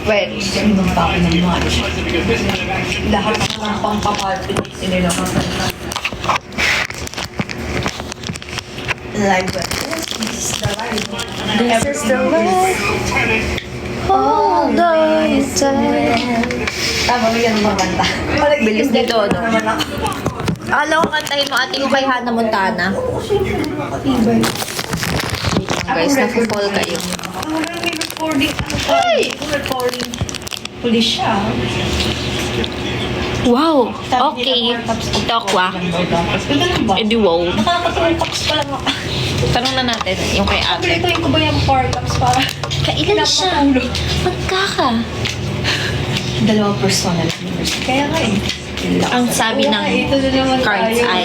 Well, uminom pa ako ng lunch. Lahat ng mga pampapalpit sinila ko. Live web. This is the live. This is the life. Hold on tight. Tama mo yan mga kanta. Bilis nito, no? Naman ako. Alam ko kantahin mo ate yung kay Hannah Montana. Ibay. Guys, naku-fall kayo. May recording. Ay! Recording. Police siya. Wow! Okay. Tokwa. Edi wow. Nakakatulong cups pa lang ako. Tanong na natin yung kay ate. Ito ko ba yung 4 cups para Kailan siya? Magkaka. dalawang personal. Kaya nga eh. Ang sabi ng Ito na naman cards tayo. ay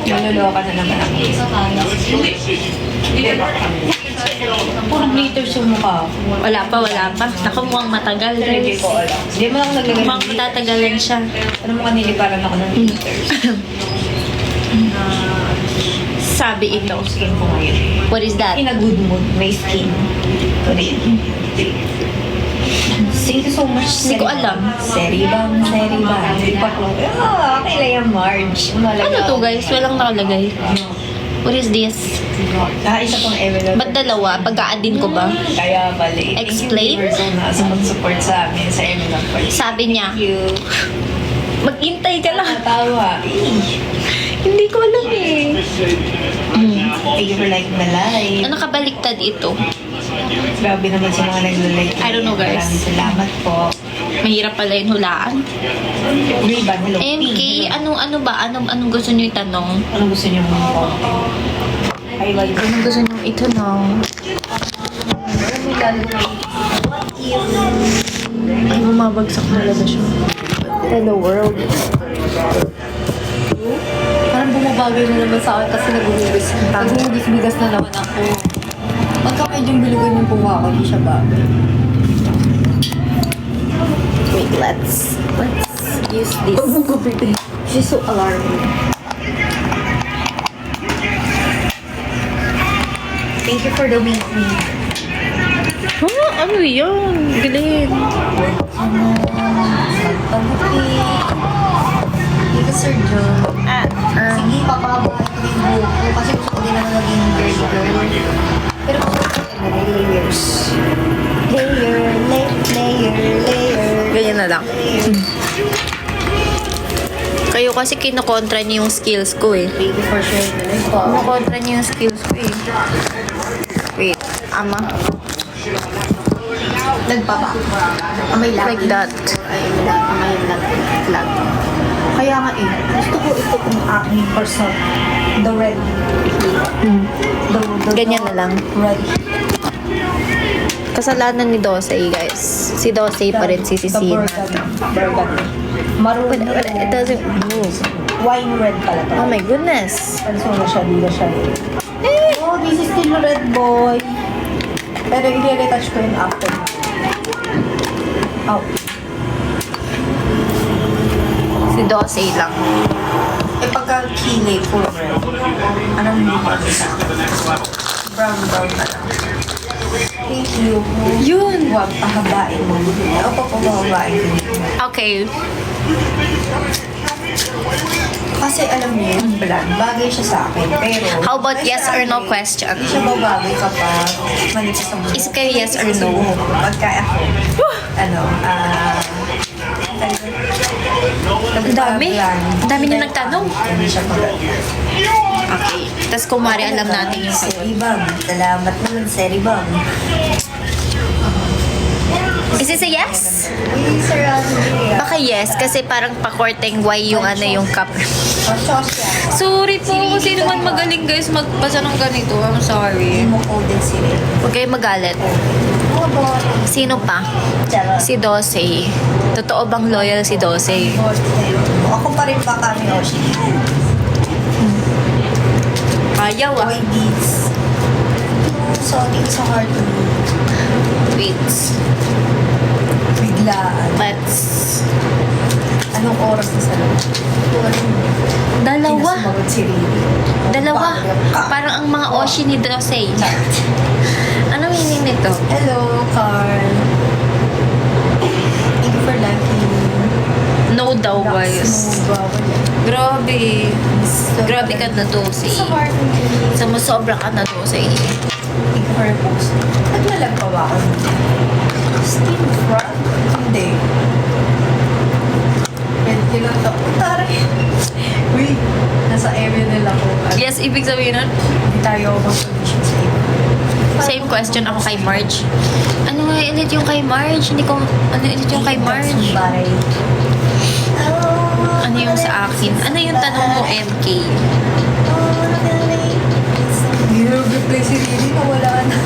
Naloloka na naman ako. Puro glitters yung mukha. wala pa. Naku, mukhang matagal Hindi guys. ko alam. Hindi mo lang naglagay Mukhang matatagalan siya. Ano mo kaniliparan ako ng glitters? Sabi ito. Skin ko ngayon. What is that? In a good mood, may skin. Korean. Thank you so much. Hindi ko alam. Seribang. Hindi pa ko. Kaila yung Marge. Ano to guys? Walang nakalagay. What is this? Isa pang envelope. Ba't dalawa? Pagka-addin ko ba? Kaya bali. Explain? Thank you, na support sa amin sa envelope. Sabi niya, Thank you. maghintay ka lang. Natawa. Hindi ko alam eh. Thank you for liking the live. Ano kabaliktad ito? Grabe naman sa mga nag-like. I don't know, guys. Maraming salamat po. Mahirap pala yung hulaan. Ribbon, hello. MK, ano ba? Anong gusto niyo itanong? Ano gusto niyo mga po? Ay, wala. Anong gusto niyo itanong? Ay, bumabagsak talaga siya. Hello world. Parang bumabagay na naman sa akin kasi nag-uubis na naman ako. Pagka medyo bilugan yung buha ko, hindi siya bagay. Wait, let's use this. She's so alarming. Thank you for the weekly. Ano yan? Galing. Thank you, Sir John. Sige, papabahay ko yung buhok ko kasi gusto ko din naman maging girly girl. Pero gusto ko layers. Layer. Ganyan na lang. Kayo kasi kinokontra niyo yung skills ko eh. Thank you for sharing the link po. Kinokontra niyo yung skills ko eh. Wait, ama. Nagpapa. Amay lang. Like that. Amay lang. Kaya nga eh, gusto ko ito kung aking person. The red. The Ganyan na lang. red. Kasalanan ni Dosey, guys. Si Dosey pa rin sisisihin natin. Burgundy. Maroon. But it doesn't move. Wine red pala to. Oh my goodness. Panso na siya, di na siya. Oh, this is still red, boy. Pero i-retouch ko yun after. Oh. Si Dosey lang. Eh, pagka kilay, puro red. Anong hindi pa isa? Brown na lang. Thank you. Yun. Huwag pahabain mo. Ako po pahabain mo. Okay. Kasi alam niyo yung plan, bagay siya sa akin. Pero, How about yes or no question? hindi siya babagay kapag manipis ang buhok. Is kayo yes or no? Pagka ako, Ang dami. Ang dami niyo nagtanong. Hindi siya maganda. Okay. Tapos kumari alam natin yung sagot. Seribang. Salamat naman, Seribang. Is this a yes? Sir Alvin. Baka yes, kasi parang pakorteng Y yung ano yung cup. Chosya. Sorry po, kung sino man magaling guys magbasa ng ganito. I'm sorry. Mo coded sila. Huwag kayo magalit. Mga boy. Sino pa? Si Dosey. Totoo bang loyal si Dosey? Ako pa rin ba kami, Oshi? Ayaw Boy beats. So, hindi sa heart to me. Wait. Biglaan. Let's... Anong oras na sa loob? Dalawa. Sinasumagot si Riri. Dalawa. Parang ang mga Oshi ni Dosey. Ano meaning nito? Hello, Carl. Thank you for liking. No daw guys. Grabe. Grabe ka na Dosey. Sa heart to me. Sumusobra ka na Dosey. Thank you for your post. Naglalag pa ba ako? Steam frog? Hindi. Pwede lang ito. Tara. Uy, nasa area nila ko. Yes, ibig sabihin nun? Hindi tayo mag-position sa iba. Same question ako kay Marge. Ano nga ulit yung kay Marge? Hindi ko... Ano ulit yung kay Marge? Baray. Ano yung sa akin? Ano yung tanong mo, MK? Nirugod si Riri na wala na.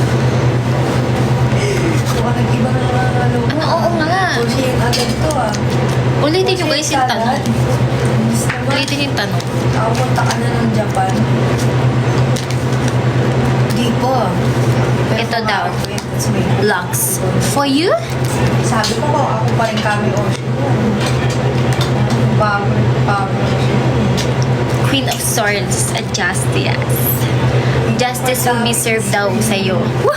Kung nag-iba na ano. Ano, oo nga. Kung siya yung agad to ah. Ulitin nyo guys yung tanong. Miss naman. Ulitin yung tanong. Nakapunta ka na ng Japan. Di ko. Pero Ito kung daw. ako, that's me. Lux. For you? Sabi ko ko, ako pa rin kami Ocean. Power. Queen of Swords at Justice. Justice will be served daw sa'yo. Woo!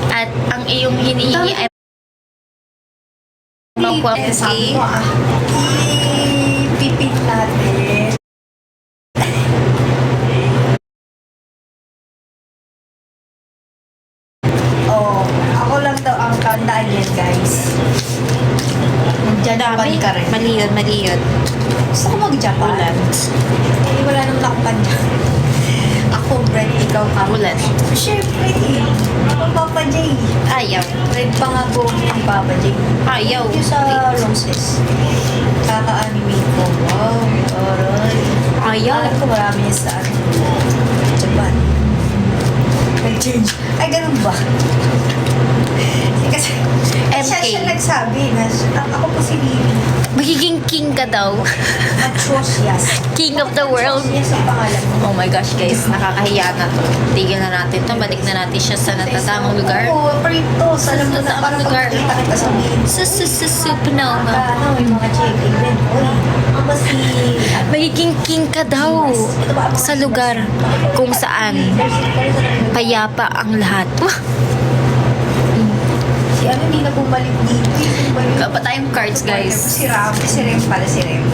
At ang iyong hinihingi ay Eh, sabi magpapaki. ko ipipit natin. Oh, ako lang daw ang tandaan yan, guys. Mag-Japan ka rin. Mali yun, mali yun. Gusto ko mag-Japan. Eh, wala nang lakpan dyan. Ako, Brent, ikaw ka. Ulan. Siyempre, ang Papa J. Ayaw. Red pa nga po ni Papa J. Ayaw. Thank you sa roses. Kaka-animate ko. Wow, aray. Ayaw. Alam ko marami niya sa ano. Japan. Nag-change. Ay, ganun ba? Kasi, siya nagsabi na, ako po si Lily. Magiging king ka daw. Atrocious. King of the world. Atrocious ang pangalan mo. Oh my gosh guys, nakakahiya na to. Tigil na natin to. Balik na natin siya sa natatamang lugar. Oo, Pritos. Alam mo na, Sa parang lugar. pagkakita kita sabihin. Supernova. Ano, yung mga chicken din. Uy, ang ba si... Magiging king ka daw sa lugar kung saan payapa ang lahat. Wah! Si ano, hindi na bumalik dito. Sino ba yun? Wala pa tayong cards guys. Si Ram. Si Rem pala, si Rem.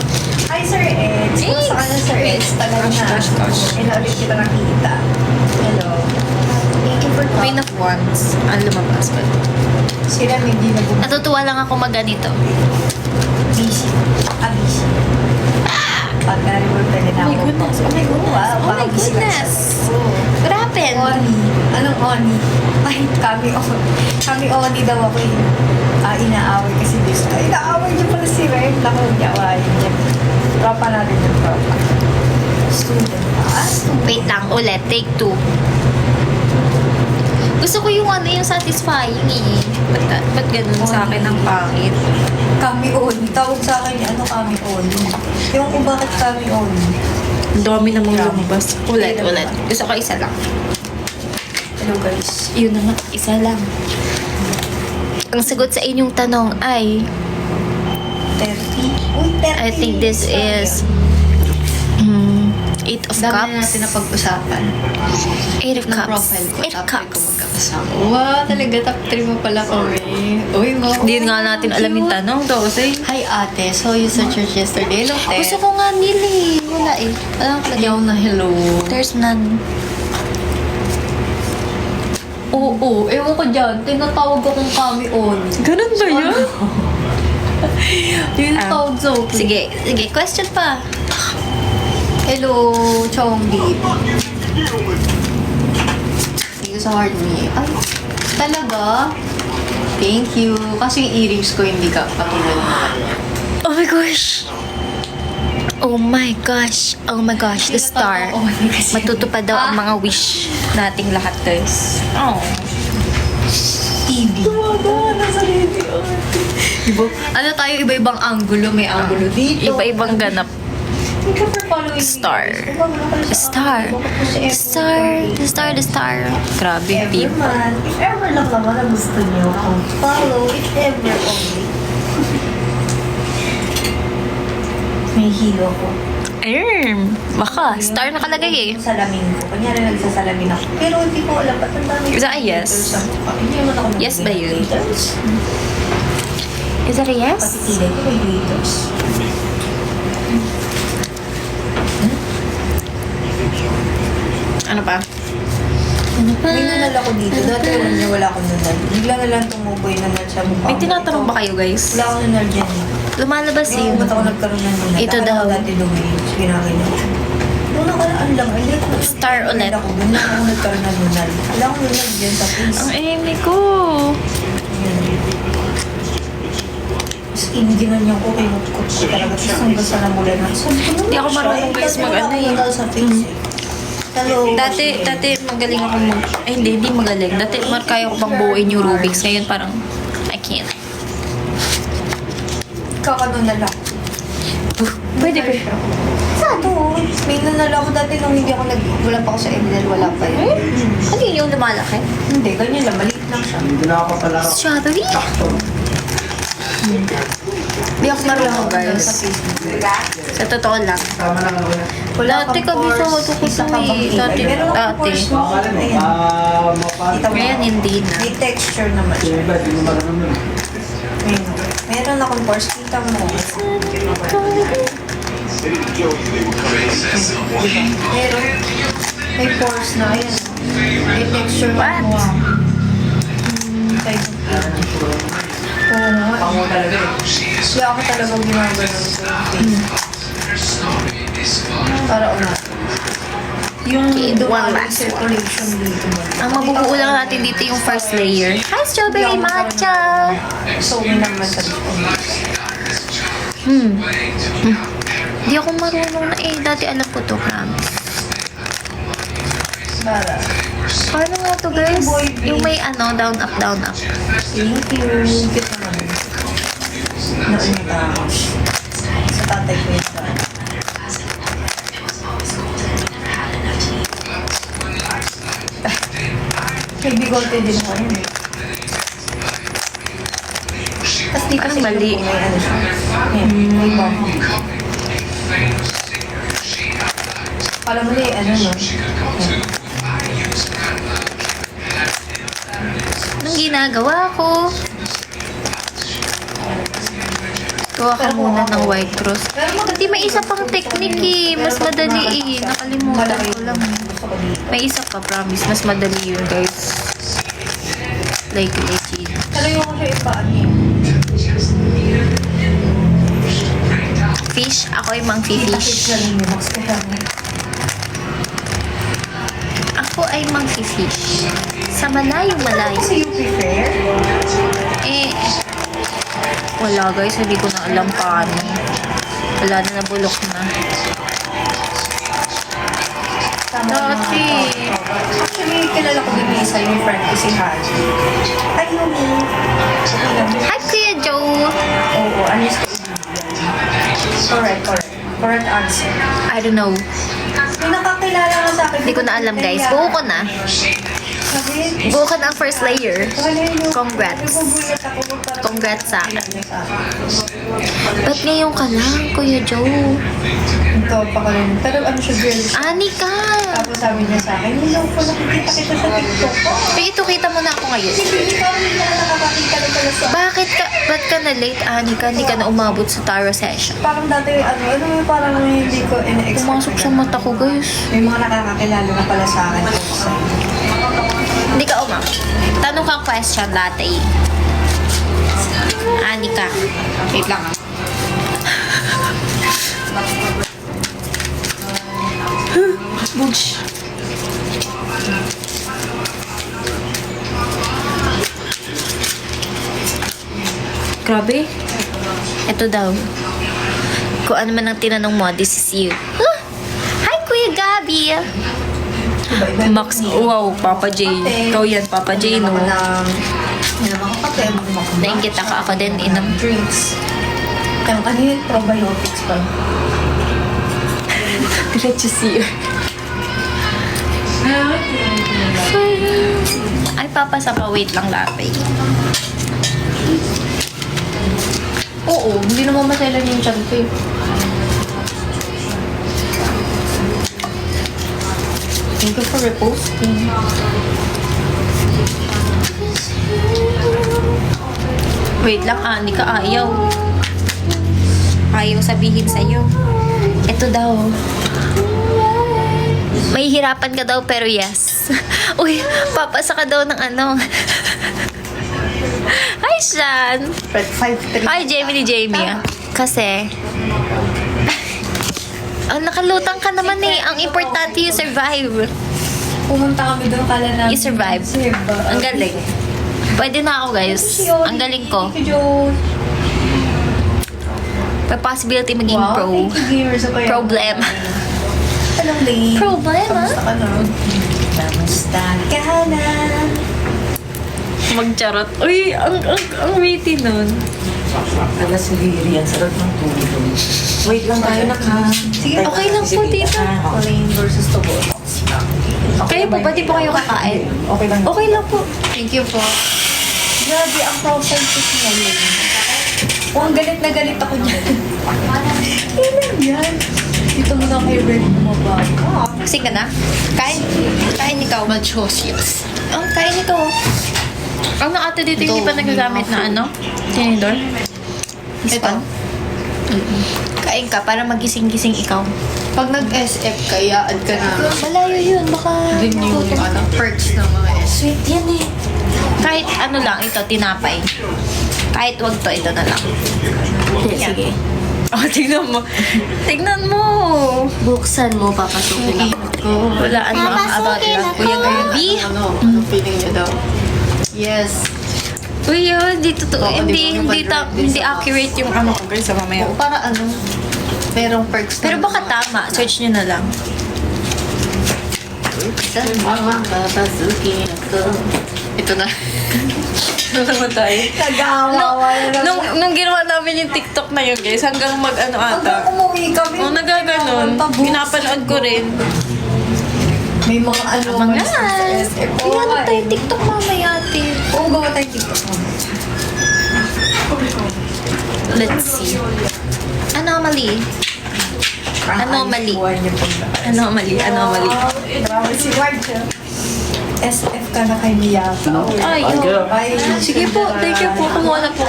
Hi, Sir Ed. Kumusta ka na, Sir Ed? Tagal na. Gosh. Kailan ulit kita nakita. Hello. Thank you for Queen of Wands. Ang lumabas ba? Si Rem hindi na bumalik. Natutuwa lang ako magganito. Busy. Busy. Pagka-reward pwede na ako. Oh my goodness. Wow, Oh my baka busy lang goodness. siya. What happened? Oni. Anong Oni? Ay, kami Oni daw ako inaaway kasi gusto. Ay, inaaway niyo pala si Rem. Naku, hindi awayin niya. Tropa natin yung tropa. Student pa. Wait lang, ulit. Take 2. Gusto ko yung ano, yung satisfying eh. Ba't ganun sa akin ang pangit? Kami Oni. Tawag sa akin niya, ano kami Oni? Yung kung bakit kami Oni. Ang dami namang lumabas. Ulit. Gusto ko isa lang. Hello guys. Yun na nga, isa lang. Ang sagot sa inyong tanong ay, 30. Uy, 30. I think this is 8 of Dami na Cups. natin na pag-usapan. 8 of Ng Cups. profile ko. 8 Top 3 ko Cups. magkakasama. Wow, talaga top 3 mo pala kami. Uy, wow. Hindi nga natin alam yung tanong to. Kasi Hi ate, saw you sa church yesterday. Hello, te. gusto ko nga nili. Wala eh. Alam ko lagyan ko na hello. There's none. Oo, ewan ko dyan. Tinatawag akong kami Oni. Ganun ba yun? Tinatawag sa akin. Sige, question pa. Hello, Chongdi. Thank you sa heart me. Ay, talaga? Thank you. Kasi yung earrings ko hindi ka katulad mo. Oh my gosh! Oh my gosh! Oh my gosh! The star. Matutupad daw ang mga wish nating lahat, guys. Oh. TV. Diba? Ano tayo, iba-ibang angulo. May angulo dito. Iba-ibang ganap. Thank you for following me. Star. guys. Kung bago na kayo sa Star. akin, bakit po si The star. The star. The star. Grabe, Every people. month, if ever lang naman na gusto niyo, follow, if ever only. May hilo ko. Baka. Star nakalagay eh. Yung salamin ko. Kanyari nagsasalamin ako. Pero hindi ko alam, ba't ang dami Is that a yes? glitters sa mukha? Hindi naman ako Yes ba yun? glitters. Is that a yes? Pati kilay ko may glitters. Ano pa? May nunal ako dito. Dati wala akong nunal. Bigla na lang tumuboy naman sa mukha. May tinatanong ba kayo, guys? Wala akong nunal dyan. Lumalabas Kasi yun. ba't ako nagkaroon ng nunal? Ito Akala daw. ko dati dumi. Sige na kayo. Doon ako na lang. Hindi ko Star ulit. Ako, doon lang ako nagkaroon ng nunal. Wala akong nunal dyan sa face. Ang eme ko. Tapos iniginan ko, kinukot ko talaga. Tapos hanggang sa namulan na. Hindi ako marunong, guys, mag-ano eh. Wala sa face eh. Hello. Dati magaling ako mag... Ay, hindi magaling. Dati kaya ko pang buuin yung Rubik's. Ngayon parang, I can't. Kakanunal ako. Pwede ba? Saan to? May nunal ako dati nung hindi ako wala pa ako sa MNL, wala pa yun. Ano yung lumalaki? Hindi, ganyan lang. Maliit lang siya. Strawberry? Hindi ako marunong, guys. Sa totoo lang. Dati kami sa hoto ko sa Dati. Ngayon hindi na. May texture naman siya. Meron akong pores. Kita mo. Meron. May pores na. Ayan. May texture na What? mo. Oo nga. Pango talaga eh. Kaya ako talagang ginaganon ko. Para umat. Yung One dumaan last circulation dito mo. Ang mabubuo lang natin dito yung first layer. Hi, strawberry matcha! So, may naman sa dito. Hindi ako marunong na eh. Dati alam ko to, promise. Para. Paano nga to, guys? Yung may ano, down, up, down, up. Thank you. Cute naman. Naunita ako. Sa tatay ko yun. May bigote din ako yun eh. Tapos dito Parang sa mali. ilong may ano siya. Ayan, may bump. Parang mali, ano no? Anong ginagawa ko? Gawa ka muna ng white cross. Hindi, may isa pang technique eh. Mas madali eh. Nakalimutan ko lang. Gusto ko dito. May isa pa, promise. Mas madali yun, guys. Like, legit. Pero yung ko siya ipaan eh. Fish? Ako ay mang Fish fish. na rin yung box ko lang. Ako ay mang fish. Sa malayong malayo. Kasi you prefer? Eh, wala guys. Hindi ko na alam paano. Wala na, nabulok na. Dati. Actually, kilala ko din isa yung friend ko si Haji. Ay, no. Okay lang. Hi, Kuya Joe! Oo, ano yung correct. Correct answer. I don't know. Yung nakakilala nga sa akin. Hindi ko na alam guys. Buo ko na. Sabi, Buo ko na ang first layer. wala yung... Congrats. Nagugulat ako. Parang- Congrats sa akin. Sa akin. Ba't ngayon ka lang, Kuya Joe? Ito pa ko rin. Pero ano siya, girl siya. Ani ka! Tapos sabi niya sa akin, hindi lang po nakikita kita sa TikTok ko. Pero ito, kita mo na ako ngayon. Hindi ka rin na nakakakita na pala sa... Ba't ka na late, Ani ka? Hindi ka na umabot sa Taro session. Parang dati, ano yung parang hindi ko in-expect. Pumasok sa mata ko, guys. May mga nakakakilala na pala sa akin. Hindi ka umabot. Tanong kang question, latte. Ani ka. Wait lang ah. Bugs. Grabe. Ito daw. Kung ano man ang tinanong mo, this is you. Huh? Hi, Kuya Gabi! Max, wow, Papa J. Ikaw yan, Papa J, no? Hindi naman ako kape. Thank you, taka ako din, inam. Drinks. Kaya kanina probiotics pa. Let's just see you. Ay, papasa pa. Wait lang, lapay. Oo, hindi naman maselan yung chan ko eh. Thank you for reposting. Wait lang, Ani ka, ayaw. Ayaw sabihin sa'yo. Ito daw. May hirapan ka daw, pero yes. Uy, papasa ka daw ng ano. Hi, Shan! 5'3". Hi, Jamie ni Jamie. Ah. Kasi, nakalutang ka naman eh. Ang importante you survive. Pumunta kami doon, kala namin. You survive. Ang galing. Pwede na ako, guys. Ang galing ko. Thank you, Joe. May possibility maging Wow, pro. thank you, gamers. Problem. Anong late? Problem, Kamusta ka na? Kamusta ka na? Magcharot. Uy, ang witty nun. Ala si Riri, ang sarap ng tulog. Wait lang tayo na ka. Sige, okay lang po, tita. Plain versus to botox. Kayo po, pati po kayo kakain? Okay lang. Okay lang po. Thank you po. Grabe, ang profile ko siya yun. Oh, ang galit na galit ako dyan. Kailan yan? Dito muna kay Red bumaba. Kasi ka na? Kain. Kain ikaw. Machosias. Kain ikaw. Ang ate dito hindi pa nagagamit na ano? Tinidor? Ito. Kain ka para magising-gising ikaw. Pag nag-SF ka, i-add ka na. Malayo yun. Baka... Din yung perks ng mga SF. Sweet yan eh. Kahit ano lang ito, tinapay. Kahit wag to, ito na lang. Sige. Oh, tignan mo. Tignan mo. Buksan mo, papasukin ako. Wala ano ang about lang. Kuya Gabi. Ano feeling niyo daw? Yes. Uy, yun, hindi totoo. Oo, Hindi, di ba? hindi accurate yung ano ko guys sa mamaya. Oo, para ano, merong perks Pero baka tama. Search nyo na lang. Saan mga papasukin ako? Ito na. Ano naman tayo? Nagawawa na lang. Nung ginawa namin yung TikTok na yun guys, hanggang mag-ano Hanggang ata. umuwi kami. Nagaganon. Pinapanood ko rin. May mga ano Mga sa SF. Kaya na tayo TikTok mamaya ate. Oo, gawa tayo TikTok. Let's see. Anomaly. Anomaly. Buhay niyo pagdaan. Anomaly. Grabe si Ward siya. SF ka na kay Miyata. Ay, Ay, sige po. Thank you po. Kumuha na po.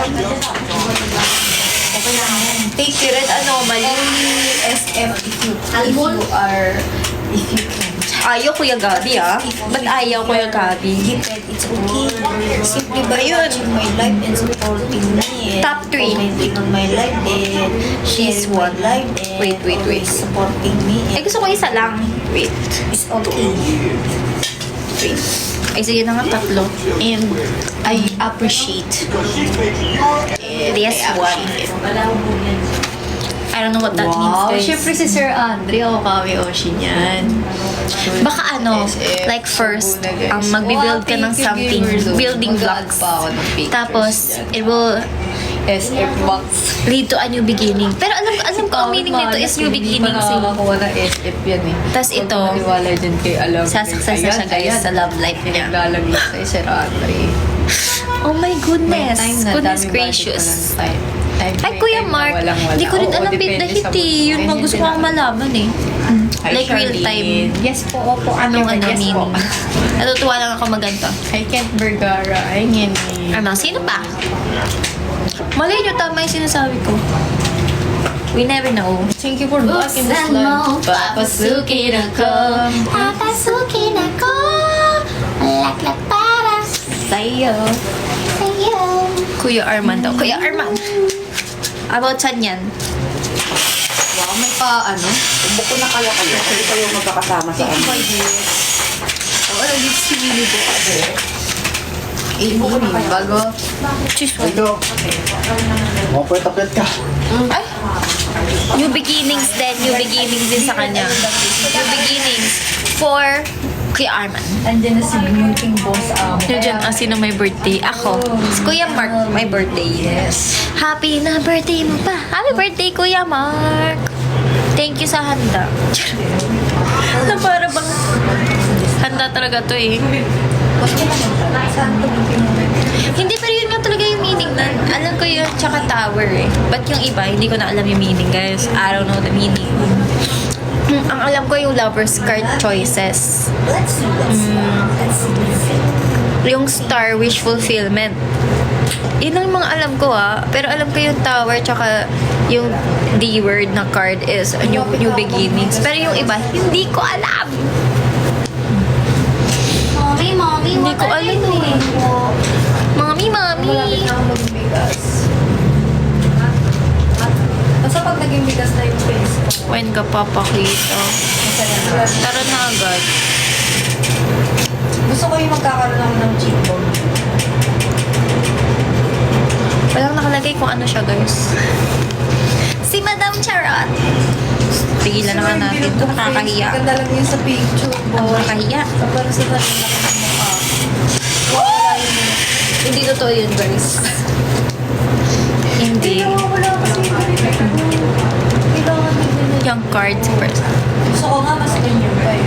Take your red anomaly. only SF if you are, if you can. Ayaw Kuya Gabi ah. Ba't ayaw Kuya Gabi? Gifted, it's okay. Simply by Ayun. watching my life and supporting me. Top 3. Commenting on my life and She's sharing my one. life and Wait. always supporting me. Eh, gusto ko isa lang. Wait. It's okay. Ay, sige na nga, tatlo. And I appreciate. Yes, one. I don't know what that means, Wow, guys. syempre si Sir Andre, ako kami Ocean yan. Baka ano, SF, like first, guys. magbi-build ka ng Wow, thank you, something, gamers. building Mag-add blocks. pa ako ng pictures. Tapos, it will SF box. lead to a new beginning. Pero alam ko ang meaning nito is new beginning. Hindi pa nakakakuha ng SF yan eh. Tas Huwag ito, maniwala dyan kay Alam. sasuccess na siya guys sa love life niya. Naglalagay sa Sir Andre. Oh my May goodness. time na Goodness daming gracious. budget ko ng time. Ay, Kuya Mark, hindi ko rin alam pit na hit eh. Yun ang gusto ko ang malaman eh. Like real time. Yes po, opo. Anong yes meaning? po. Natutuwa lang ako maganto. I Kent Vergara. Ay, ngini. Ano, sino pa? Mali nyo, tama yung sinasabi ko. We never know. Thank you for blocking this live. Papasukin ako. Papasukin ako. Laklak para Sa'yo. sa'yo. Kuya Arman daw. Kuya Arman. About saan yan? Wow, may pa ano? Buko na kaya kayo. Kasi kayo magkakasama sa Thank you, ano. my dear. Oh, ano dito si Willie po? bago. Ito. Mapwet-apwet ka. Ay! New beginnings din. New beginnings din sa kanya. New beginnings for Kuya Arman. Andiyan na si Beauty Boss. Yun dyan, sino may birthday? Ako. Si Kuya Mark, may birthday. Yes. Happy na birthday mo pa. Happy birthday, Kuya Mark. Thank you sa handa. Na para bang handa talaga to eh. Saan ito Hindi, pero yun nga talaga yung meaning na. Alam ko yun, tsaka tower eh. But yung iba, hindi ko na alam yung meaning, guys. I don't know the meaning. Ang alam ko yung lover's card choices. Let's see. Yung star wish fulfillment. Yun ang mga alam ko Pero alam ko yung tower tsaka yung D word na card is new beginnings. Pero yung iba, hindi ko alam. Mommy, Hindi ko alam eh. Mommy. Malapit na ako magbigas. Basta pag naging bigas na yung face ko, When ka papakita? masaya na. Tara na agad. Gusto ko yung magkakaroon ako ng cheekbone. Walang nakalagay kung ano siya, guys. Si Madam Charot. Tigilan naman natin to. Nakakahiya. Ganda lang yun sa picture, boy. Nakakahiya. Sa parang sa kanila ko ng mukha. Hindi totoo yun, guys. Hindi. Wala kasi kailangan din yun. Yung cards first. Gusto ko nga mas ganyan pa eh.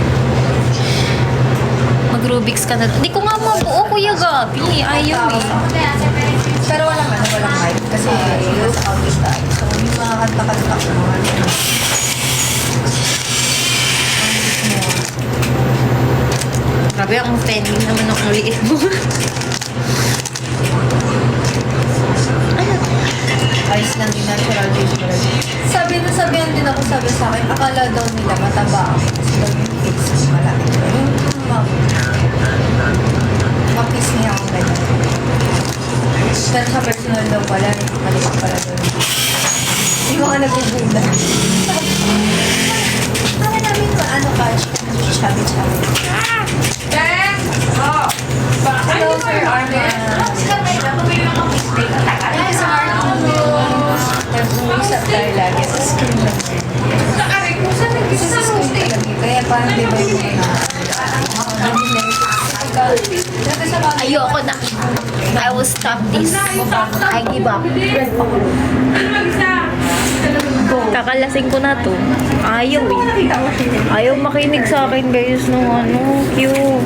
Mag-Rubik's ka na. Hindi ko nga mabuo, Kuya Gabi. Ayaw eh. Pero walang hype. Kasi nasa outing tayo. So, yung mga kanta-kanta ko mga Grabe, ang offending naman ng uliit mo. ayos lang din natural visual. Sabihan din ako sabi sa akin, akala daw nila mataba ako. Kasi daw yung kids ko malaki. Makis niya ako ganyan. Pero sa personal daw pala, maliit pala doon. Hindi ko nga nagbubuda. Para namin ano catch, chubby-chubby. Hello, Sir Arman. Hi, Sir Arman. Nag-uusap tayo lagi sa screen lang. Kasi sa screen lagi. Kaya parang di ba yung Ayoko na. I will stop this. I give up. Kakalasing ko na to. Ayaw eh. Ayaw makinig sa akin, guys, no ano. Cute.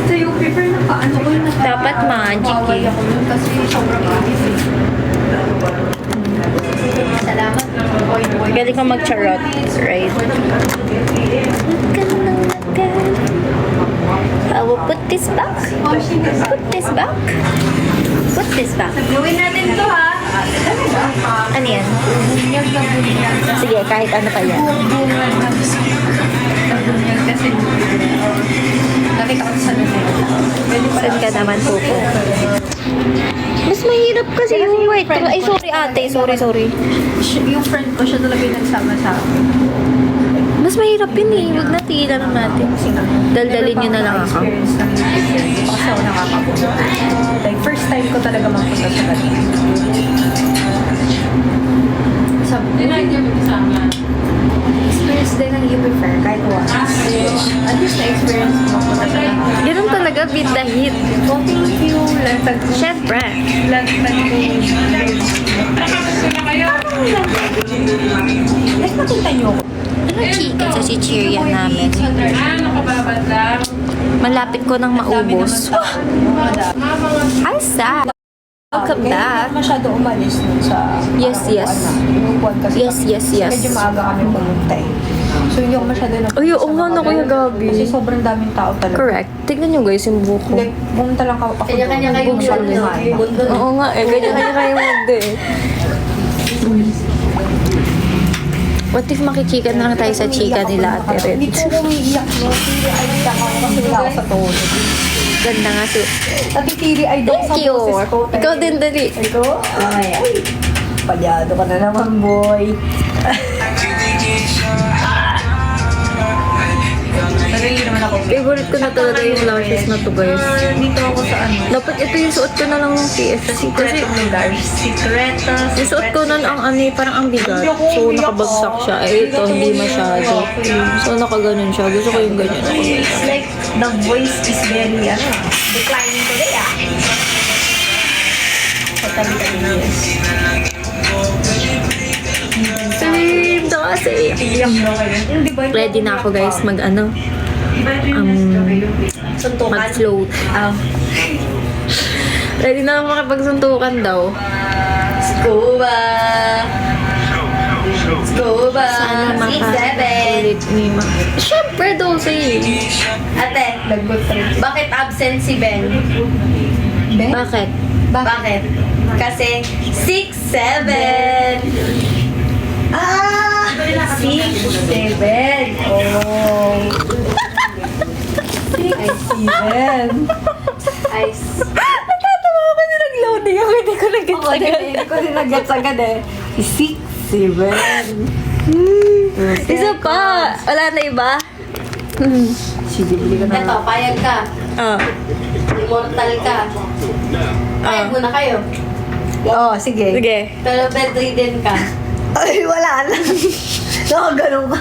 So yung paper na paano ko yung Dapat magic eh. Kasi sobrang agis eh. Salamat. Galing ka mag-charot, right? I will put this back. Put this back. Put this back. Gawin natin to ha. Ano yan? Sige, kahit ano pa yan. Bungan na. Bungan kasi nakita ko sa lugar. Saan ka naman po po? Mas mahirap kasi yung white. Ay, sorry ate. Sorry. Yung friend ko, siya talaga yung nagsama sa akin. Mas mahirap yun eh. Huwag na tigilan lang natin. Daldalin nyo na lang ako. Experience ng kasi ako nakakapunta. Like, first time ko talaga mapunta sa kanila. Sabi ko, experience din ng UP Fair kahit once. At least na-experience mo mapunta sa kanila. Ganun talaga, beat the hit. Oh, thank you. Lantag ko. Siyempre. Lantag ko. Like, makita niyo ako. Ano chika sa chichirya namin? Malapit ko nang maubos. Ay, sad. Welcome back. Masyado umalis nun sa... Yes. Yung buwan kasi Yes. medyo maaga kami pumunta eh. So hindi ako masyado na... Ay, oo nga na, Kuya Gabi. Kasi sobrang daming tao talaga. Correct. Tignan nyo guys yung buko. Like, pumunta lang ako doon. Kanya-kanya kayong Bugso mundo. kumain. Oo nga eh. Kanya-kanya kayo mundo eh. What if makichika na lang tayo sa chika nila, Ate Red? Hindi ko umiiyak, no? Tiri ay iyak ako kasi wala ako sa tono. Ganda nga so. Natitiri ay daw sa Thank you. boses ko. Ikaw din, dali. Ikaw? Ay. Palyado ka na naman, boy. Sarili naman ako. favorite ko na talaga yung lashes na to, guys. Dito ako sa ano. Dapat ito yung suot ko na lang ng PFC. Kasi lugar. Secretos. yung suot ko nun ang ano, parang ang bigat. So, nakabagsak siya. Eh, ito, hindi masyado. So, nakaganon siya. Gusto ko yung ganyan. It's like the voice is very, declining today, Sa tabi-tabi, yes. Same na kasi. Di ba? Ready na ako, guys, Suntukan. mag-float. Ready na ako makipagsuntukan daw. Scuba. Scuba. Sana 6-7. makaulit ni Siyempre, 12. Ate, bakit absent si Ben? Bakit? Bakit? Kasi 6-7. 6-7. Oh. 6-7. Natatawa ko kasi nag-loading ako. Hindi ko nag-gets agad. Hindi ko rin nag-gets agad 6-7. Isa pa. Wala na iba? Sige, bili ko na. Ito, payag ka. Ah. Immortal ka. Payag muna kayo. Oo, sige. Sige. Pero bedridden ka. Ay, wala na. Ganun ka.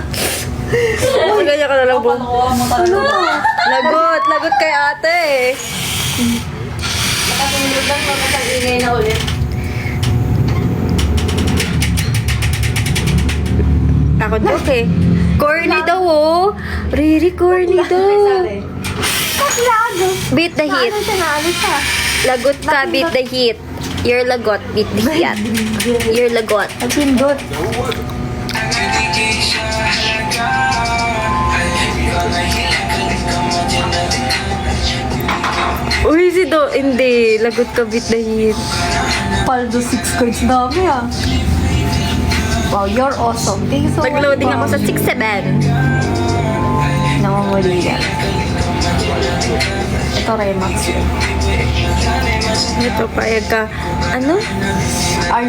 Ganyan ka na lang po. Ano ba? Lagot kay ate. Nakatulog lang, magkakang-ingay na ulit. Takot joke eh. Corny daw oh. Riri corny daw. Beat the heat. Lagot ka, beat the heat. You're lagot, beat the heat. You're lagot. Pindot. Uy, si Do, hindi. Lagot ka, beat the heat. Paldo 6 cards dami Wow, you're awesome. Thank you so much. Nag-loading ako sa 6-7. Namamuli yan. Ito, Remax yun. Ito, payag ka. Ano?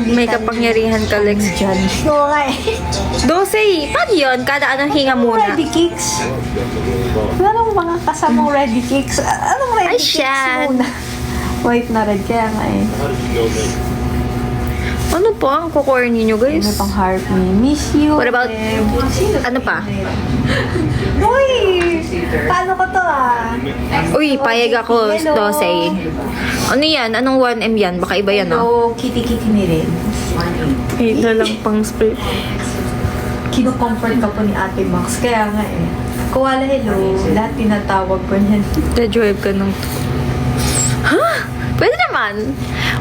May kapangyarihan ka, Lex. Diyan. Oo nga 12. Paano yun? Kada anong hinga muna. Ready cakes. Anong mga kasamang ready cakes? Anong ready Ay, cakes syan. muna? White na red, kaya nga Ano po ang kukorny nyo, guys? May pang heart me. Miss you. What about, ano pa? Uy! Paano ko to Uy, payag ako, 12. Ano yan? Anong 1M yan? Baka iba yan, Hello, oh. kitty-kitty ni Ren. Ay, lang pang spray. Kino-comfort ka po ni Ate Max. Kaya nga Koala, hello. Lahat tinatawag ko niyan. Da-drive ka ng... Ha? Pwede naman.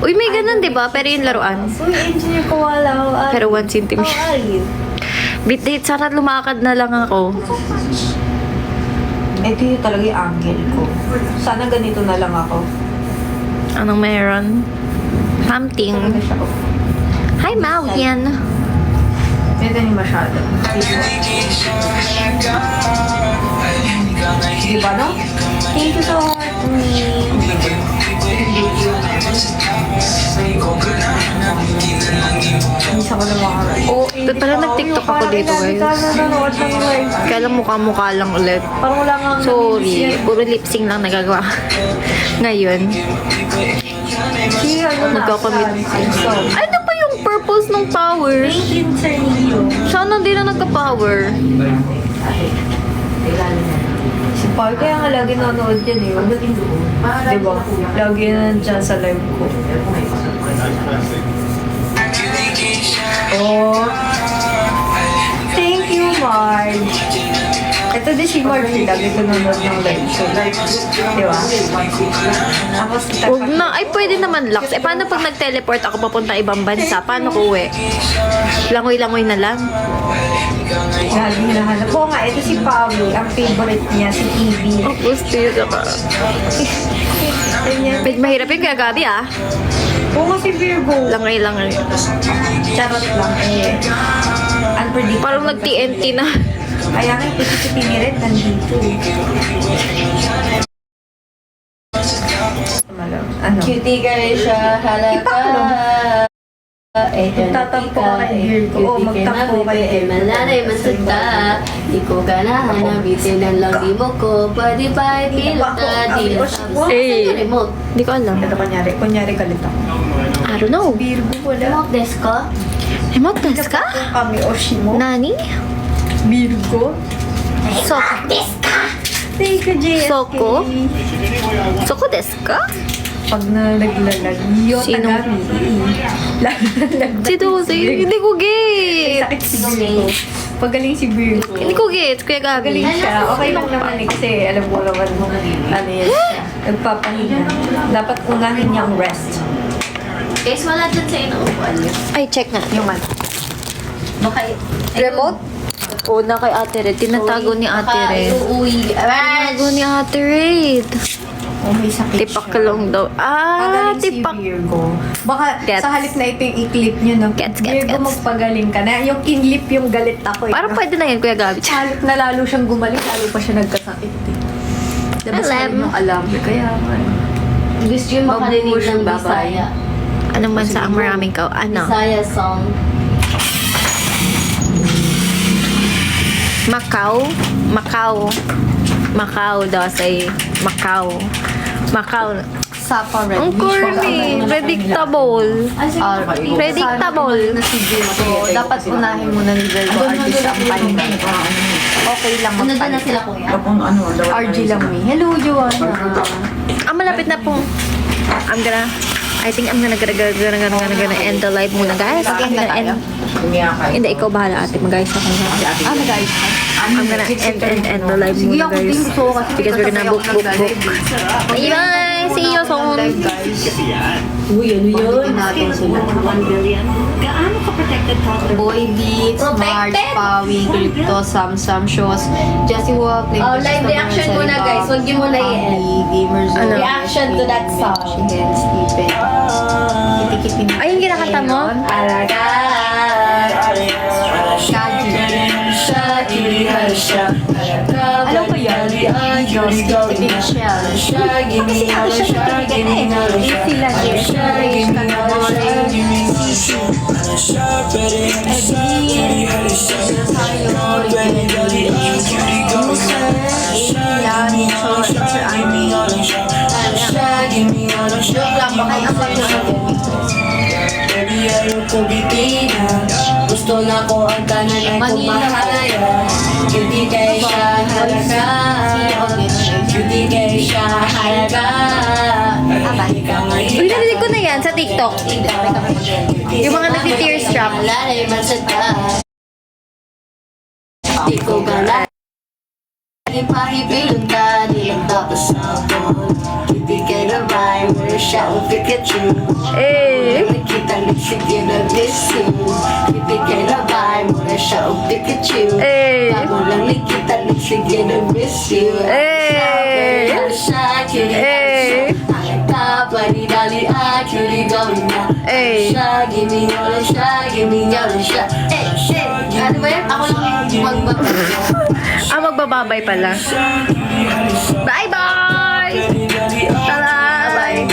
Uy, may ganun, di ba? Pero yung laruan. Uy, engineer Koala. Pero 1 cm. How are you? Beat date, sana lumakad na lang ako. Ito yung talaga yung angle ko. Sana ganito na lang ako. Anong meron? Something. Talaga siya. Hi, Mauyan. Ito yung masyado. Diba, no? Thank you so much. Isa ko na mga oh, Ba't pala nag-TikTok ako dito, guys? Nanonood ng live. Kaya lang mukha-mukha lang ulit. Parang wala nga Sorry. Puro lip sync lang nagagawa. Ngayon. Magkakamit. Ay, ano pa yung purpose ng power? Sana hindi na nagka-power. Si Paul, kaya nga lagi nanonood yan Diba? Lagi na dyan sa live ko. Oh. Thank you, Marge. Ito din si Marge. Lagi nanonood ng live ko. Diba? Tapos, Huwag na. Ay, pwede naman, Lux. Eh, paano pag nag-teleport ako papunta ibang bansa? Paano ko uwi? Langoy-langoy na lang. lagi hinahanap. Oo nga, ito si Pawi. Ang favorite niya, si TV. Gusto yun ka. Medyo mahirap yung gagabi, ah. Oo nga si Virgo. Langoy-langoy. Charot lang unpredictable. Parang nag-TNT na. Kaya nga, piti-piti ni Red nandito. Ano? Cutie girl siya, halata. Magtatampo ka kay Virgo. Oo, magtampo ka kay Virgo. Malalay masagta. Di ko ganahan. Bitin ang lagi mo ko. Pwede ba itilot ka? Di na sabi. Eh. Saan yung remote? Hindi ko alam. Ito kunyari galit ako. I don't know. Virgo wala. Remote desk ko? Remote desk ka? Kami Oshimo. Nani? Virgo. Soko. Thank you, JSK. Soko? Soko desu ka? Pag nalaglalag, Yota Sino? Gami. Laglalag. Si Dose. Hindi ko get. Sakit si Virgo. Pagaling si Virgo. Hindi ko get. Kuya Pagaling Gabi. siya. Okay lang naman eh. Kasi alam mo naman mo ano yan siya. Nagpapahinga. Dapat unahin niyang rest. Guys, wala dyan sa inuupuan niyo. Ay, check na. Yung ano. Baka Remote? Oo na kay Ate Red. Tinatago ni Ate baka Red. iuuwi. Tinago ni Ate Red. Oh, may sakit Tipak siya. lang daw. Ah, Pagaling si tipak. Virgo. Baka Gets. sa halip na ito yung i-clip nyo, no? Gets. Virgo, magpagaling ka na. Yung kinlip yung galit ako, eh. Parang no? pwede na yun, Kuya Gabi. Sa halip na lalo siyang gumaling, lalo pa siya nagkasakit, eh. Diba sa halip Alam. ng alam? Kaya, Gusto yung makarinig Mabubush, ng bye-bye. Bisaya. Anong bansa ang maraming ano? Bisaya song. Macau? Macau. Macau daw say Macau. Macau. Sapa Red. Ang corny. Predictable. Predictable. Na si Virgo, dapat unahin mo na ni Virgo, RG sa ang pahinga. Okay lang Ano doon na magpahinga. sila kuya? Tapos ano, RG lang, may. Hello, Joanna. Malapit na po. I think I'm gonna end the live muna, guys. I'm gonna end. Kumiyakay. Hindi, ikaw bahala, ate. Mag-guys ako. Nag-ayos ka? I'm gonna end the live Sige, muna, ako din guys. gusto ko kasi Because we're gonna book. Bye! See you soon! Uy, ano yun? natin sila. Boy Beats, March, Pawi, Crypto, Samsam, Shows, Jessie Wall, Play Oh, live reaction muna, guys. Huwag niyo muna i-end. Gamers Zone, Ano? Reaction to that song. Chicken, Stephen. Kiti-kiti na. Ay, yung kinakanta mo? Alaga. Shaji. Alam ko yan. Joss, Kiti Michelle. Kasi ako siya nabigyan eh. Sila Baby, ayaw ko bitinan. Gusto na ko ang tanan ay kumahaya. Hindi kay siya halaga. Hindi kay siya halaga. Uy, narinig ko na yan sa TikTok. Yung mga nagti-tearstrap. Lalay masada. Di ko gala. Ipahipilong ka, di lang tapos ako. Hindi ka na ba, wala siya ang Pikachu. Eh. Nakita nagsige na miss you. Hindi ka na ba, wala siya ang Pikachu. Eh. Bago lang nakita nagsige na miss you. Eh. Siya, cutie, Eh. Nakita, dali, cutie, gawin na. Eh. Siya, give me all of siya, give me all of siya. Ano ba yan? Ako lang yung magbabay. Magbababay pala. Bye-bye! Bye-bye!